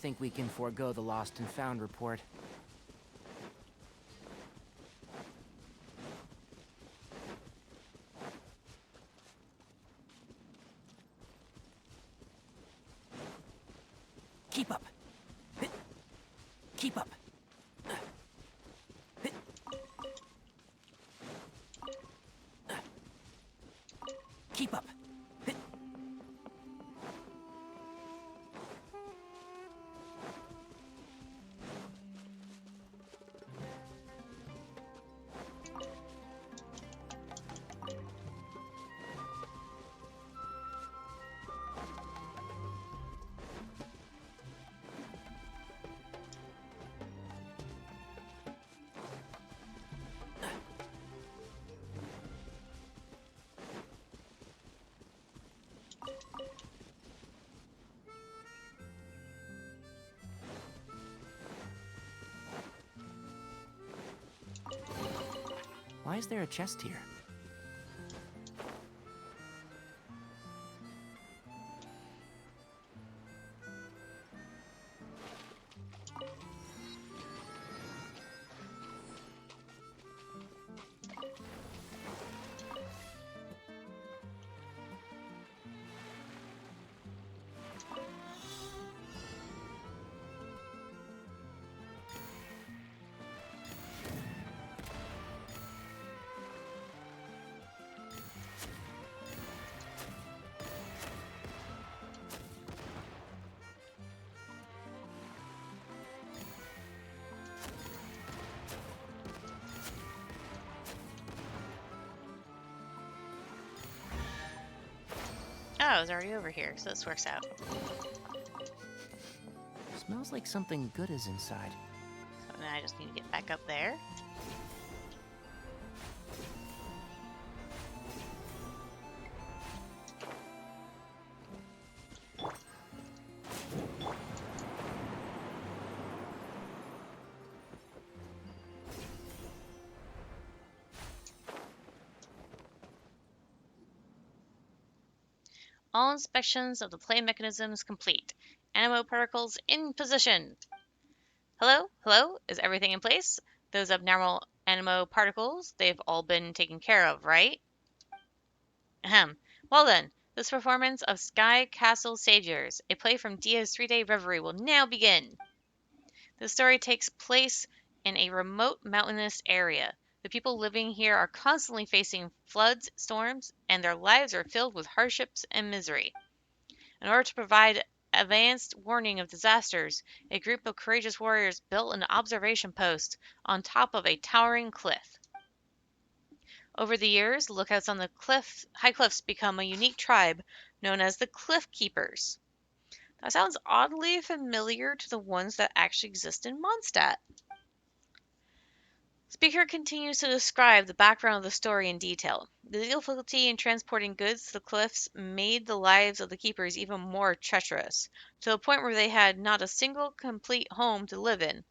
think we can forego the lost and found report. Keep up. Keep up. Keep up. Why is there a chest here? Oh, I was already over here, so this works out. Smells like something good is inside. So now I just need to get back up there. All inspections of the play mechanisms complete. Animo particles in position. Hello? Hello? Is everything in place? Those abnormal animo particles, they've all been taken care of, right? Ahem. Well then, this performance of Sky Castle Saviors, a play from Dia's 3-day reverie, will now begin. The story takes place in a remote mountainous area. The people living here are constantly facing floods, storms, and their lives are filled with hardships and misery. In order to provide advanced warning of disasters, a group of courageous warriors built an observation post on top of a towering cliff. Over the years, lookouts on the high cliffs become a unique tribe known as the Cliff Keepers. That sounds oddly familiar to the ones that actually exist in Mondstadt. Speaker continues to describe the background of the story in detail. The difficulty in transporting goods to the cliffs made the lives of the keepers even more treacherous, to the point where they had not a single complete home to live in.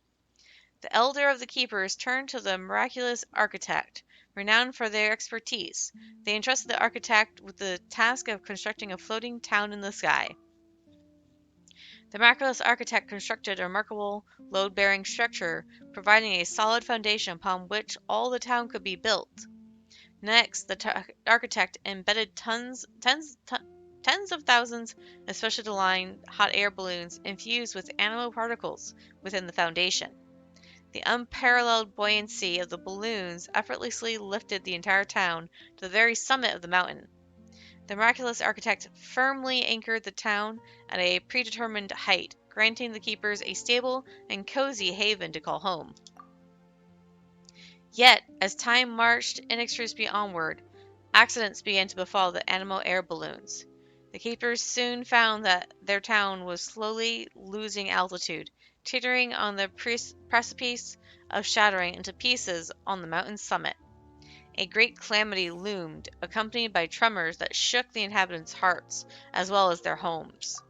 The elder of the keepers turned to the miraculous architect, renowned for their expertise. They entrusted the architect with the task of constructing a floating town in the sky. The miraculous architect constructed a remarkable load-bearing structure, providing a solid foundation upon which all the town could be built. Next, the architect embedded tens of thousands of specially-designed hot air balloons infused with animal particles within the foundation. The unparalleled buoyancy of the balloons effortlessly lifted the entire town to the very summit of the mountain. The miraculous architect firmly anchored the town at a predetermined height, granting the keepers a stable and cozy haven to call home. Yet, as time marched inexorably onward, accidents began to befall the animal air balloons. The keepers soon found that their town was slowly losing altitude, teetering on the precipice of shattering into pieces on the mountain's summit. A great calamity loomed, accompanied by tremors that shook the inhabitants' hearts, as well as their homes.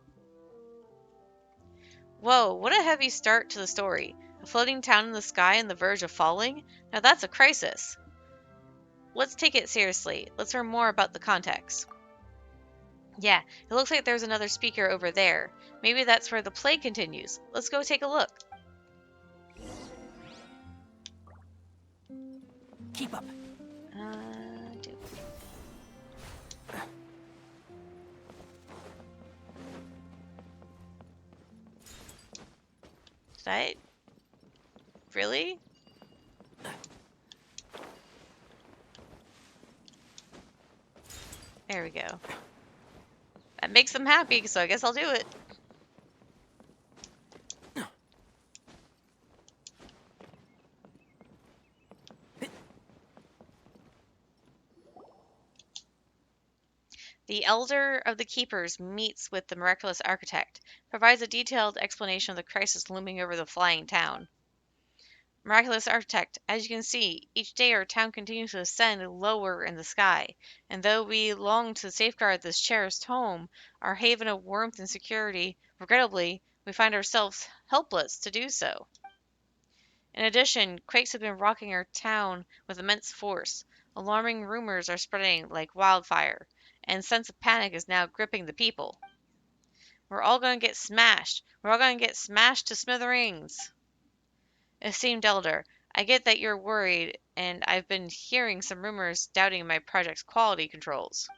Whoa, what a heavy start to the story. A floating town in the sky on the verge of falling? Now that's a crisis. Let's take it seriously. Let's learn more about the context. Yeah, it looks like there's another speaker over there. Maybe that's where the play continues. Let's go take a look. Keep up. Do- Did I? Really? There we go. That makes them happy, so I guess I'll do it. The Elder of the Keepers meets with the miraculous architect, provides a detailed explanation of the crisis looming over the flying town. Miraculous architect, as you can see, each day our town continues to ascend lower in the sky, and though we long to safeguard this cherished home, our haven of warmth and security, regrettably, we find ourselves helpless to do so. In addition, quakes have been rocking our town with immense force. Alarming rumors are spreading like wildfire, and a sense of panic is now gripping the people. We're all going to get smashed. We're all going to get smashed to smithereens. Esteemed Elder, I get that you're worried, and I've been hearing some rumors doubting my project's quality controls.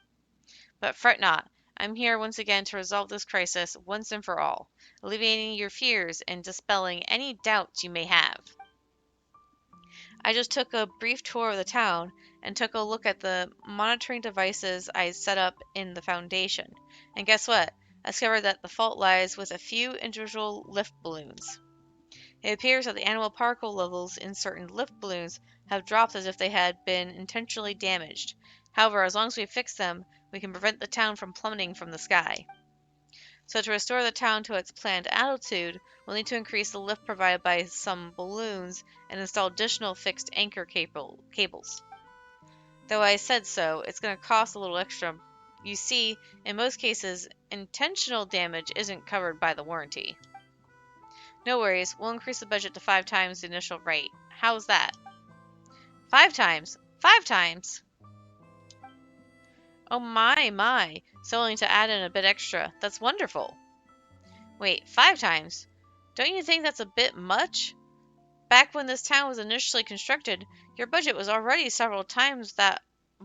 But fret not. I'm here once again to resolve this crisis once and for all, alleviating your fears and dispelling any doubts you may have. I just took a brief tour of the town and took a look at the monitoring devices I set up in the foundation. And guess what? I discovered that the fault lies with a few individual lift balloons. It appears that the animal particle levels in certain lift balloons have dropped as if they had been intentionally damaged. However, as long as we fix them, we can prevent the town from plummeting from the sky. So to restore the town to its planned altitude, we'll need to increase the lift provided by some balloons and install additional fixed anchor cables. Though I said so, it's going to cost a little extra. You see, in most cases, intentional damage isn't covered by the warranty. No worries, we'll increase the budget to 5 times the initial rate. How's that? 5 times? 5 times? Oh my. So only to add in a bit extra. That's wonderful. Wait, 5 times? Don't you think that's a bit much? Back when this town was initially constructed, your budget was already several times that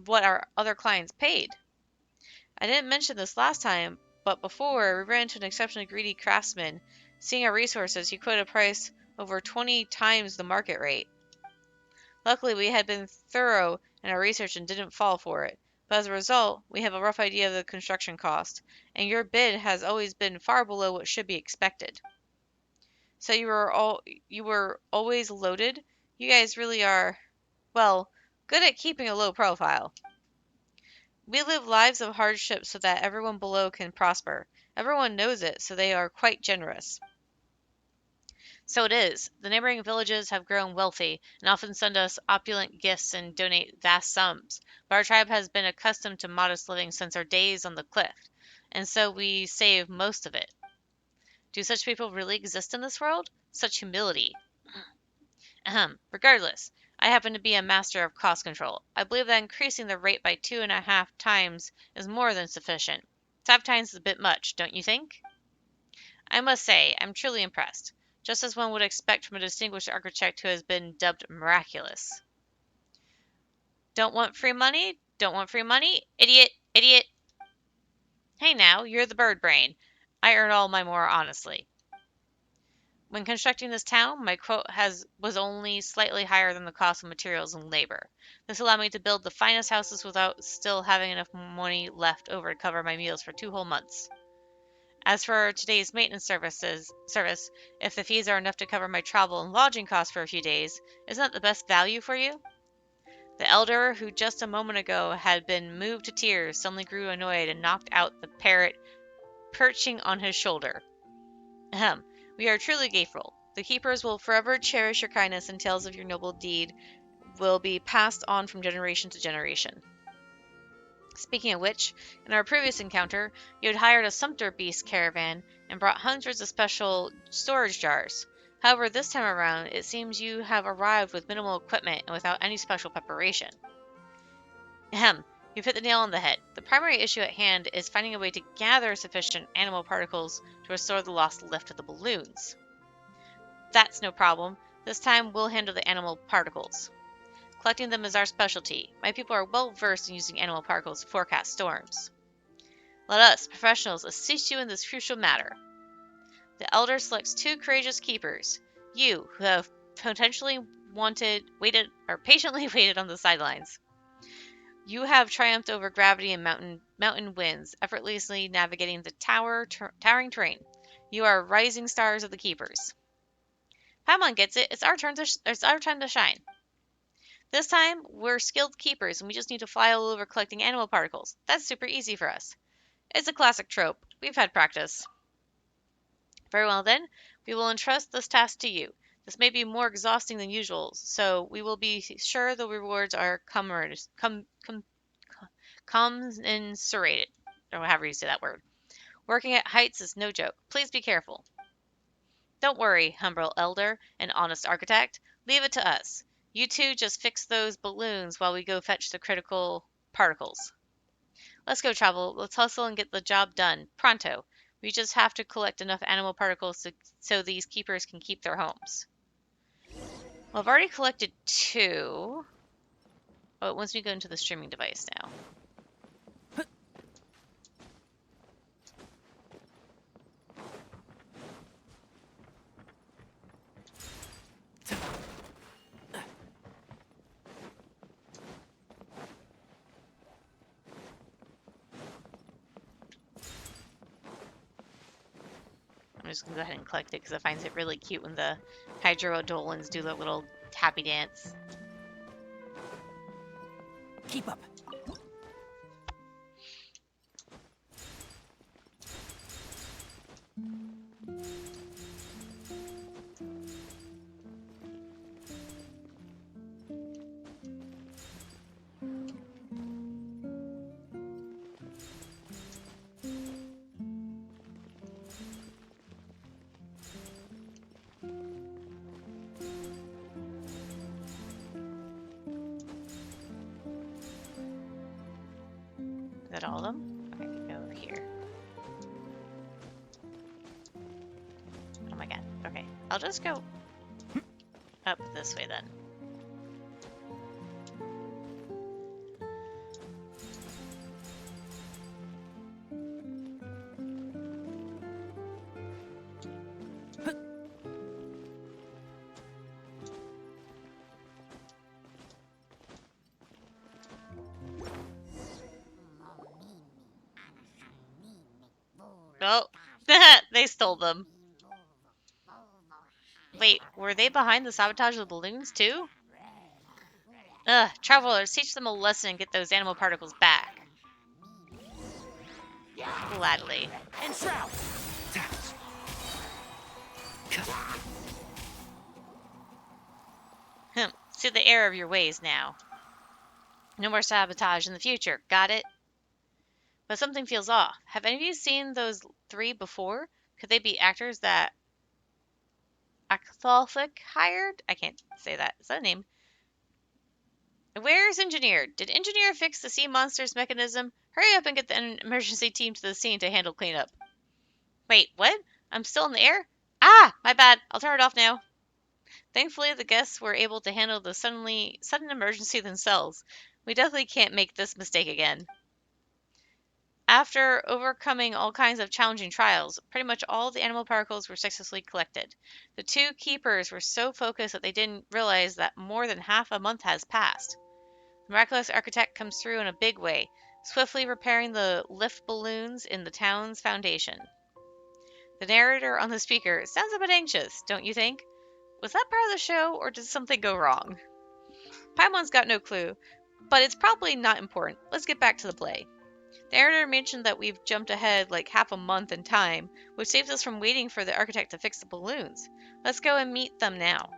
what our other clients paid. I didn't mention this last time, but before we ran into an exceptionally greedy craftsman. Seeing our resources, he quoted a price over 20 times the market rate. Luckily, we had been thorough in our research and didn't fall for it. But as a result, we have a rough idea of the construction cost, and your bid has always been far below what should be expected. So you were always loaded? You guys really are, well, good at keeping a low profile. We live lives of hardship so that everyone below can prosper. Everyone knows it, so they are quite generous. So it is. The neighboring villages have grown wealthy and often send us opulent gifts and donate vast sums. But our tribe has been accustomed to modest living since our days on the cliff, and so we save most of it. Do such people really exist in this world? Such humility. Regardless, I happen to be a master of cost control. I believe that increasing the rate by 2.5 times is more than sufficient. 5 times is a bit much, don't you think? I must say, I'm truly impressed, just as one would expect from a distinguished architect who has been dubbed miraculous. Don't want free money? Don't want free money? Idiot! Idiot! Hey now, you're the bird brain. I earn all my more honestly. When constructing this town, my quote was only slightly higher than the cost of materials and labor. This allowed me to build the finest houses without still having enough money left over to cover my meals for 2 whole months. As for today's maintenance service, if the fees are enough to cover my travel and lodging costs for a few days, isn't that the best value for you? The elder, who just a moment ago had been moved to tears, suddenly grew annoyed and knocked out the parrot perching on his shoulder. Ahem. We are truly grateful. The keepers will forever cherish your kindness, and tales of your noble deed will be passed on from generation to generation. Speaking of which, in our previous encounter, you had hired a sumpter beast caravan and brought hundreds of special storage jars. However, this time around, it seems you have arrived with minimal equipment and without any special preparation. Ahem. You've hit the nail on the head. The primary issue at hand is finding a way to gather sufficient animal particles to restore the lost lift of the balloons. That's no problem. This time we'll handle the animal particles. Collecting them is our specialty. My people are well versed in using animal particles to forecast storms. Let us, professionals, assist you in this crucial matter. The Elder selects 2 courageous keepers. You, who have patiently waited on the sidelines. You have triumphed over gravity and mountain winds, effortlessly navigating the towering terrain. You are rising stars of the keepers. Paimon gets it. It's our time to shine. This time, we're skilled keepers, and we just need to fly all over collecting animal particles. That's super easy for us. It's a classic trope. We've had practice. Very well then, we will entrust this task to you. This may be more exhausting than usual, so we will be sure the rewards are commensurated, or however you say that word. Working at heights is no joke. Please be careful. Don't worry, humble elder and honest architect. Leave it to us. You two just fix those balloons while we go fetch the critical particles. Let's go, Travel. Let's hustle and get the job done. Pronto. We just have to collect enough animal particles so these keepers can keep their homes. Well, I've already collected 2. Oh, it wants me to go into the streaming device now. I'm just going to go ahead and collect it because I find it really cute when the Hydrodolans do their little happy dance. Keep up. Is that all of them? Okay, go over here. Oh my god. Okay, I'll just go up this way then. Oh, they stole them. Wait, were they behind the sabotage of the balloons too? Ugh, travelers, teach them a lesson and get those animal particles back. Gladly. And shroud. See the error of your ways now. No more sabotage in the future, got it? But something feels off. Have any of you seen those 3 before? Could they be actors that Akthalfic hired? I can't say that. Is that a name? Where's Engineer? Did Engineer fix the sea monster's mechanism? Hurry up and get the emergency team to the scene to handle cleanup. Wait, what? I'm still in the air? Ah, my bad. I'll turn it off now. Thankfully, the guests were able to handle the sudden emergency themselves. We definitely can't make this mistake again. After overcoming all kinds of challenging trials, pretty much all the animal particles were successfully collected. The 2 keepers were so focused that they didn't realize that more than half a month has passed. The miraculous architect comes through in a big way, swiftly repairing the lift balloons in the town's foundation. The narrator on the speaker sounds a bit anxious, don't you think? Was that part of the show, or did something go wrong? Paimon's got no clue, but it's probably not important. Let's get back to the play. The narrator mentioned that we've jumped ahead like half a month in time, which saves us from waiting for the architect to fix the balloons. Let's go and meet them now.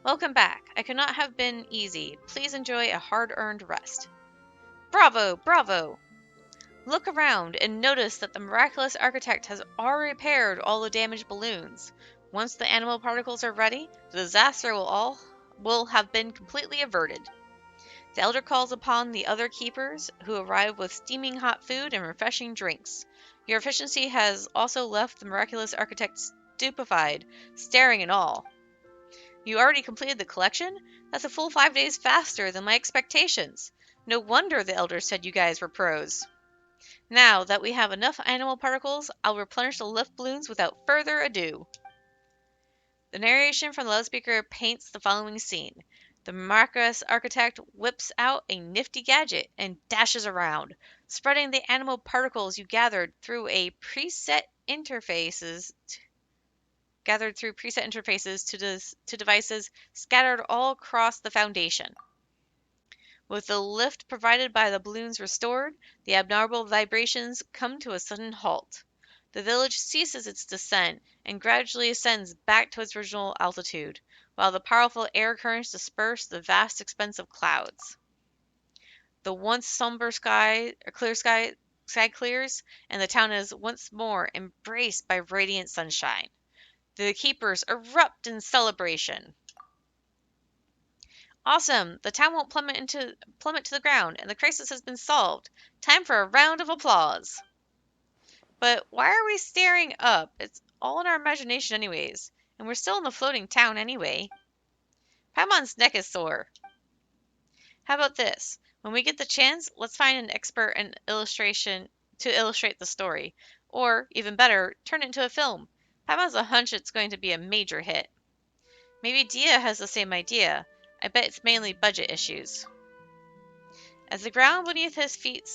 Welcome back. I could not have been easy. Please enjoy a hard-earned rest. Bravo! Bravo! Look around and notice that the miraculous architect has already repaired all the damaged balloons. Once the animal particles are ready, the disaster will have been completely averted. The elder calls upon the other keepers, who arrive with steaming hot food and refreshing drinks. Your efficiency has also left the miraculous architect stupefied, staring in awe. You already completed the collection? That's a full 5 days faster than my expectations. No wonder the elder said you guys were pros. Now that we have enough animal particles, I'll replenish the lift balloons without further ado. The narration from the loudspeaker paints the following scene. The miraculous architect whips out a nifty gadget and dashes around, spreading the animal particles you gathered through preset interfaces to devices scattered all across the foundation. With the lift provided by the balloons restored, the abnormal vibrations come to a sudden halt. The village ceases its descent and gradually ascends back to its original altitude, while the powerful air currents disperse the vast expanse of clouds. The once somber clear sky clears, and the town is once more embraced by radiant sunshine. The keepers erupt in celebration. Awesome! The town won't plummet to the ground, and the crisis has been solved. Time for a round of applause. But why are we staring up? It's all in our imagination anyways, and we're still in the floating town anyway. Paimon's neck is sore. How about this? When we get the chance, let's find an expert in illustration to illustrate the story. Or, even better, turn it into a film. Paimon's a hunch it's going to be a major hit. Maybe Dia has the same idea. I bet it's mainly budget issues. As the ground beneath his feet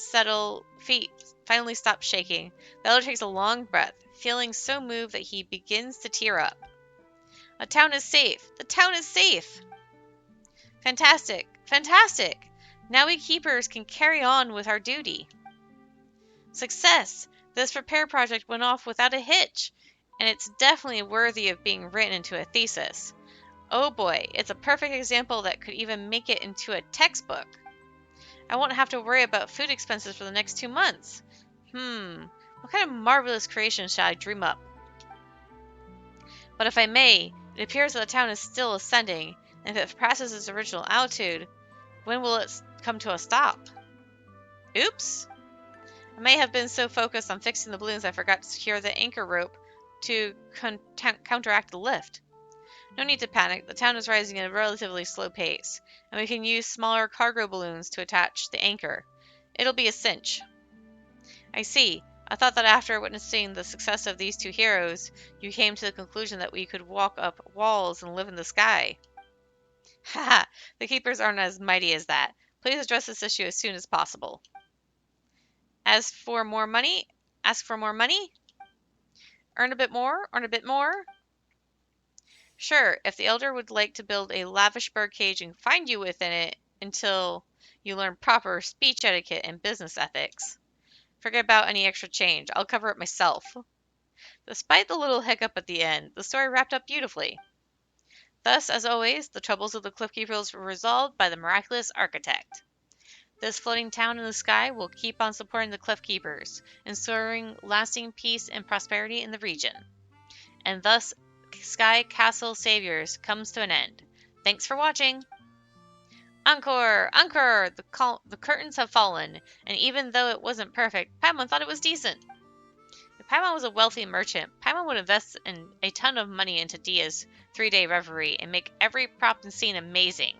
finally stop shaking, the elder takes a long breath, feeling so moved that he begins to tear up. A town is safe! The town is safe! Fantastic! Fantastic! Now we keepers can carry on with our duty. Success! This repair project went off without a hitch, and it's definitely worthy of being written into a thesis. Oh boy, it's a perfect example that could even make it into a textbook. I won't have to worry about food expenses for the next 2 months. What kind of marvelous creation shall I dream up? But if I may, it appears that the town is still ascending, and if it passes its original altitude, when will it come to a stop? Oops! I may have been so focused on fixing the balloons I forgot to secure the anchor rope to counteract the lift. No need to panic, the town is rising at a relatively slow pace, and we can use smaller cargo balloons to attach the anchor. It'll be a cinch. I see. I thought that after witnessing the success of these two heroes, you came to the conclusion that we could walk up walls and live in the sky. Haha, the keepers aren't as mighty as that. Please address this issue as soon as possible. Ask for more money? Earn a bit more? Earn a bit more? Sure, if the elder would like to build a lavish bird cage and find you within it until you learn proper speech etiquette and business ethics. Forget about any extra change. I'll cover it myself. Despite the little hiccup at the end, the story wrapped up beautifully. Thus, as always, the troubles of the Cliff Keepers were resolved by the miraculous architect. This floating town in the sky will keep on supporting the Cliff Keepers, ensuring lasting peace and prosperity in the region. And thus, Sky Castle Saviors comes to an end. Thanks for watching! Encore! Encore! The curtains have fallen, and even though it wasn't perfect, Paimon thought it was decent. If Paimon was a wealthy merchant, Paimon would invest in a ton of money into Dia's 3-day reverie and make every prop and scene amazing.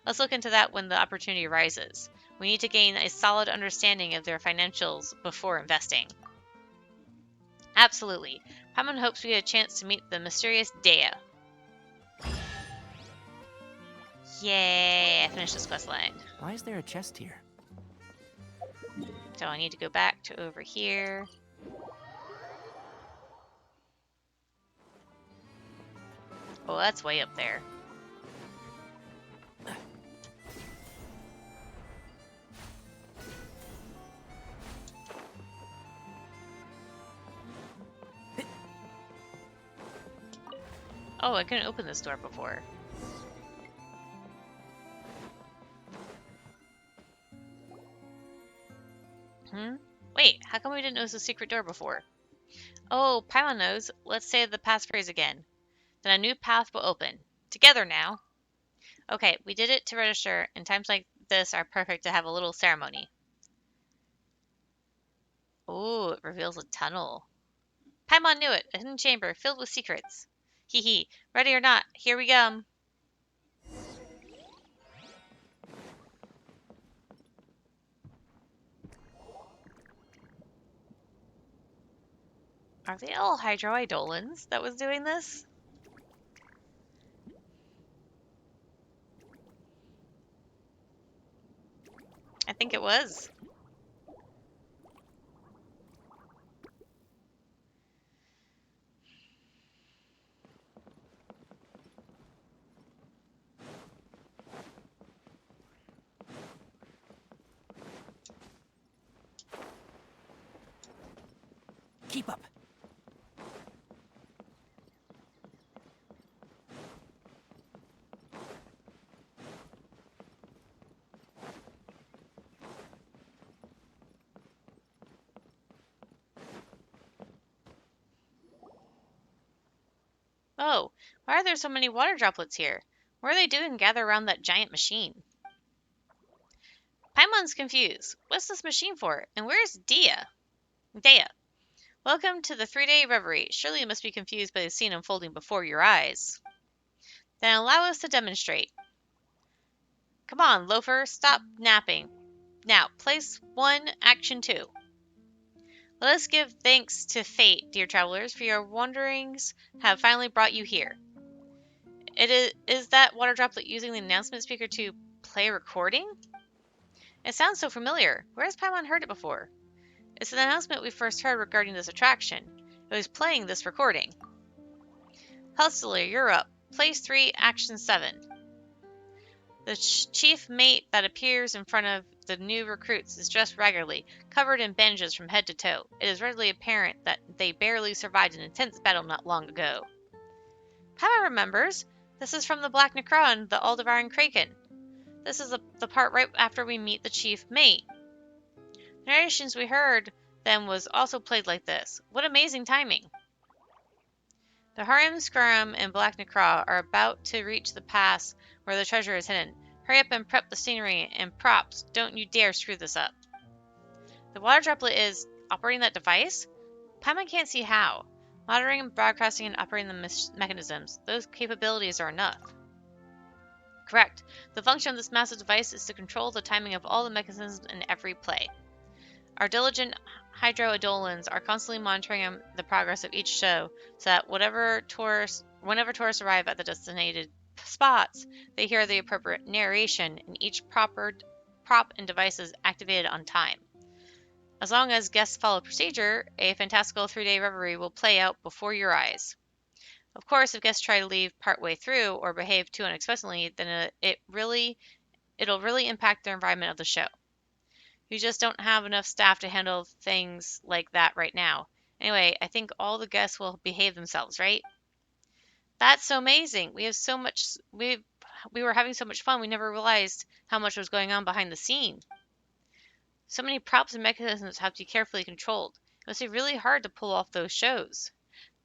Let's look into that when the opportunity arises. We need to gain a solid understanding of their financials before investing. Absolutely. Paimon hopes we get a chance to meet the mysterious Dea. Yay, I finished this quest line. Why is there a chest here? So I need to go back to over here. Oh, that's way up there. Oh, I couldn't open this door before. Wait, how come we didn't notice the secret door before? Oh, Paimon knows. Let's say the passphrase again. Then a new path will open. Together now. Okay, we did it to register, and times like this are perfect to have a little ceremony. Oh, it reveals a tunnel. Paimon knew it. A hidden chamber filled with secrets. Hee hee. Ready or not, here we come. Are they all Hydroidolans that was doing this? I think it was. Keep up. Oh, why are there so many water droplets here? What are they doing gathered around that giant machine? Paimon's confused. What's this machine for? And where's Dia? Dea, welcome to the 3-day reverie. Surely you must be confused by the scene unfolding before your eyes. Then allow us to demonstrate. Come on, loafer, stop napping. Now, place 1, action 2. Let us give thanks to fate, dear travelers, for your wanderings have finally brought you here. Is that water droplet using the announcement speaker to play a recording? It sounds so familiar. Where has Paimon heard it before? It's an announcement we first heard regarding this attraction. It was playing this recording. Hustler, you're up. Place 3, action 7. The chief mate that appears in front of the new recruits is dressed raggedly, covered in bandages from head to toe. It is readily apparent that they barely survived an intense battle not long ago. Paimon remembers. This is from the Black Necron, the all-devouring Kraken. This is the part right after we meet the chief mate. The narrations we heard then was also played like this. What amazing timing! The Harim Skrumm and Black Necra are about to reach the pass where the treasure is hidden. Hurry up and prep the scenery and props. Don't you dare screw this up. The water droplet is operating that device? Paimon can't see how. Monitoring and broadcasting and operating the mechanisms. Those capabilities are enough. Correct. The function of this massive device is to control the timing of all the mechanisms in every play. Our diligent Hydroidolans are constantly monitoring the progress of each show so that whenever tourists arrive at the designated spots, they hear the appropriate narration and each proper prop and device is activated on time. As long as guests follow procedure, a fantastical 3-day reverie will play out before your eyes. Of course, if guests try to leave partway through or behave too unexpectedly, then it'll really impact the environment of the show. You just don't have enough staff to handle things like that right now. Anyway, I think all the guests will behave themselves, right? That's so amazing. We were having so much fun. We never realized how much was going on behind the scene. So many props and mechanisms have to be carefully controlled. It must be really hard to pull off those shows.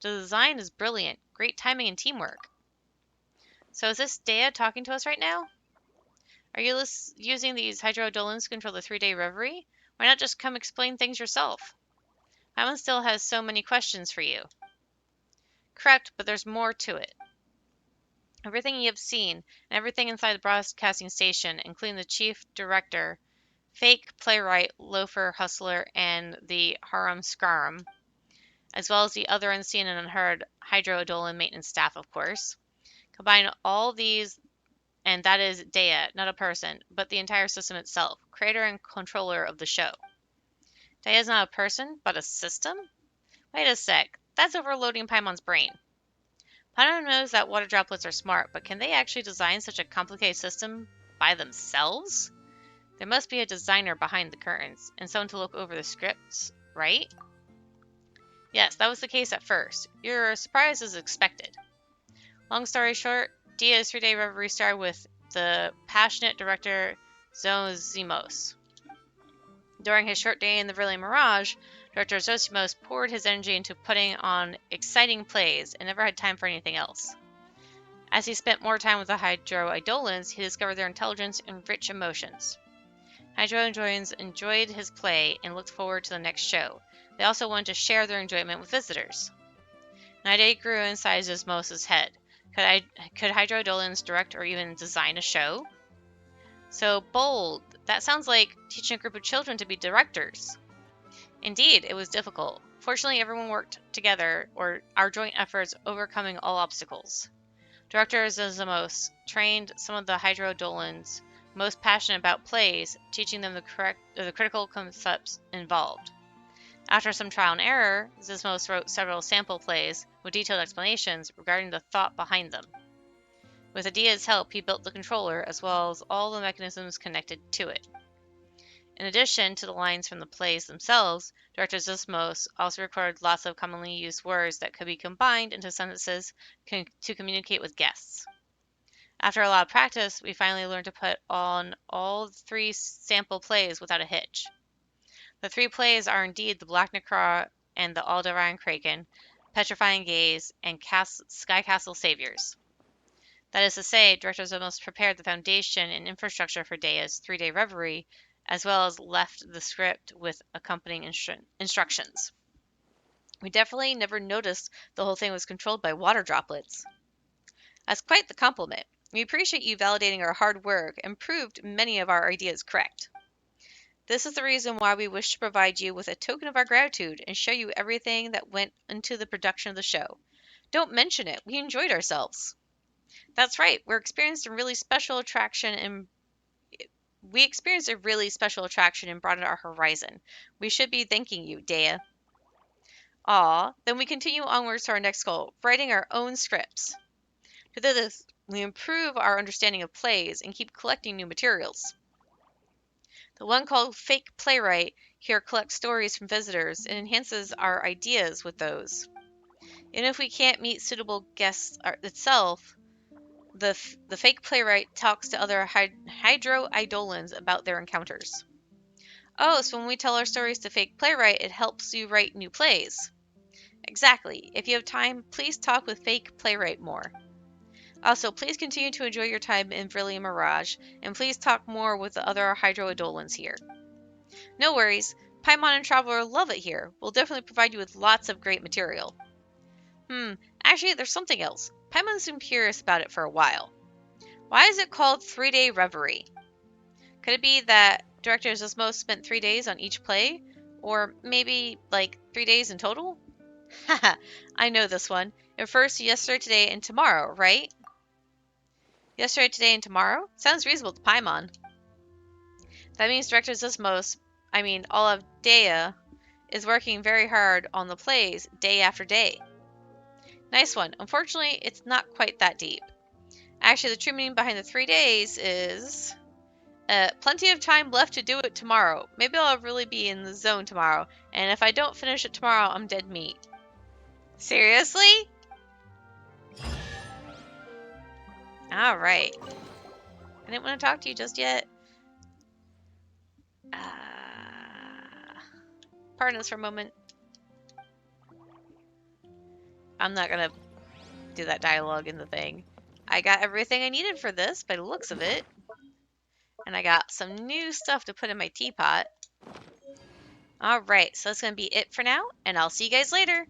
The design is brilliant. Great timing and teamwork. So is this Dea talking to us right now? Are you using these Hydroidolans to control the 3-day reverie? Why not just come explain things yourself? Paimon still has so many questions for you. Correct, but there's more to it. Everything you have seen, and everything inside the broadcasting station, including the chief director, fake playwright, loafer, hustler, and the Harim Skrumm, as well as the other unseen and unheard Hydroidolan maintenance staff, of course. Combine all these, and that is Dea, not a person, but the entire system itself, creator and controller of the show. Dea is not a person, but a system? Wait a sec, that's overloading Paimon's brain. Paimon knows that water droplets are smart, but can they actually design such a complicated system by themselves? There must be a designer behind the curtains, and someone to look over the scripts, right? Yes, that was the case at first. Your surprise is expected. Long story short, Dea's 3-day reverie started with the passionate director Zozimos. During his short day in the Veluriyam Mirage, Director Zosimos poured his energy into putting on exciting plays and never had time for anything else. As he spent more time with the Hydro-Eidolons, he discovered their intelligence and rich emotions. Hydro-Eidolons enjoyed his play and looked forward to the next show. They also wanted to share their enjoyment with visitors. An idea grew inside Zosmos' head. Could Hydro-Eidolons direct or even design a show? So bold. That sounds like teaching a group of children to be directors. Indeed, it was difficult. Fortunately, everyone worked together, or our joint efforts overcoming all obstacles. Director Zosmos trained some of the Hydro-Eidolons most passionate about plays, teaching them the critical concepts involved. After some trial and error, Zosmos wrote several sample plays with detailed explanations regarding the thought behind them. With Adia's help, he built the controller as well as all the mechanisms connected to it. In addition to the lines from the plays themselves, Director Zosmos also recorded lots of commonly used words that could be combined into sentences to communicate with guests. After a lot of practice, we finally learned to put on all 3 sample plays without a hitch. The 3 plays are indeed the Black Necra and the Alderan Kraken, Petrifying Gaze, and Sky Castle Saviors. That is to say, Director Zosmos prepared the foundation and infrastructure for Dea's 3-day reverie, as well as left the script with accompanying instructions. We definitely never noticed the whole thing was controlled by water droplets. That's quite the compliment. We appreciate you validating our hard work and proved many of our ideas correct. This is the reason why we wish to provide you with a token of our gratitude and show you everything that went into the production of the show. Don't mention it. We enjoyed ourselves. That's right. We experienced a really special attraction and broadened our horizon. We should be thanking you, Dea. Aw, then we continue onwards to our next goal, writing our own scripts. To do this, we improve our understanding of plays and keep collecting new materials. The one called Fake Playwright here collects stories from visitors and enhances our ideas with those. And if we can't meet suitable guests itself, the Fake Playwright talks to other Hydro-Eidolons about their encounters. Oh, so when we tell our stories to Fake Playwright, it helps you write new plays. Exactly. If you have time, please talk with Fake Playwright more. Also, please continue to enjoy your time in Veluriyam Mirage, and please talk more with the other Hydro-Eidolons here. No worries, Paimon and Traveler love it here. We'll definitely provide you with lots of great material. Actually, there's something else. Paimon's been curious about it for a while. Why is it called 3-Day Reverie? Could it be that Director Zosmos spent 3 days on each play? Or maybe, 3 days in total? Haha, I know this one. It refers to yesterday, today, and tomorrow, right? Yesterday, today, and tomorrow? Sounds reasonable to Paimon. That means Director Zosmos, all of Dea, is working very hard on the plays day after day. Nice one. Unfortunately, it's not quite that deep. Actually, the true meaning behind the 3 days is... plenty of time left to do it tomorrow. Maybe I'll really be in the zone tomorrow, and if I don't finish it tomorrow, I'm dead meat. Seriously? Alright. I didn't want to talk to you just yet. Pardon us for a moment. I'm not gonna do that dialogue in the thing. I got everything I needed for this by the looks of it. And I got some new stuff to put in my teapot. Alright, so that's gonna be it for now, and I'll see you guys later.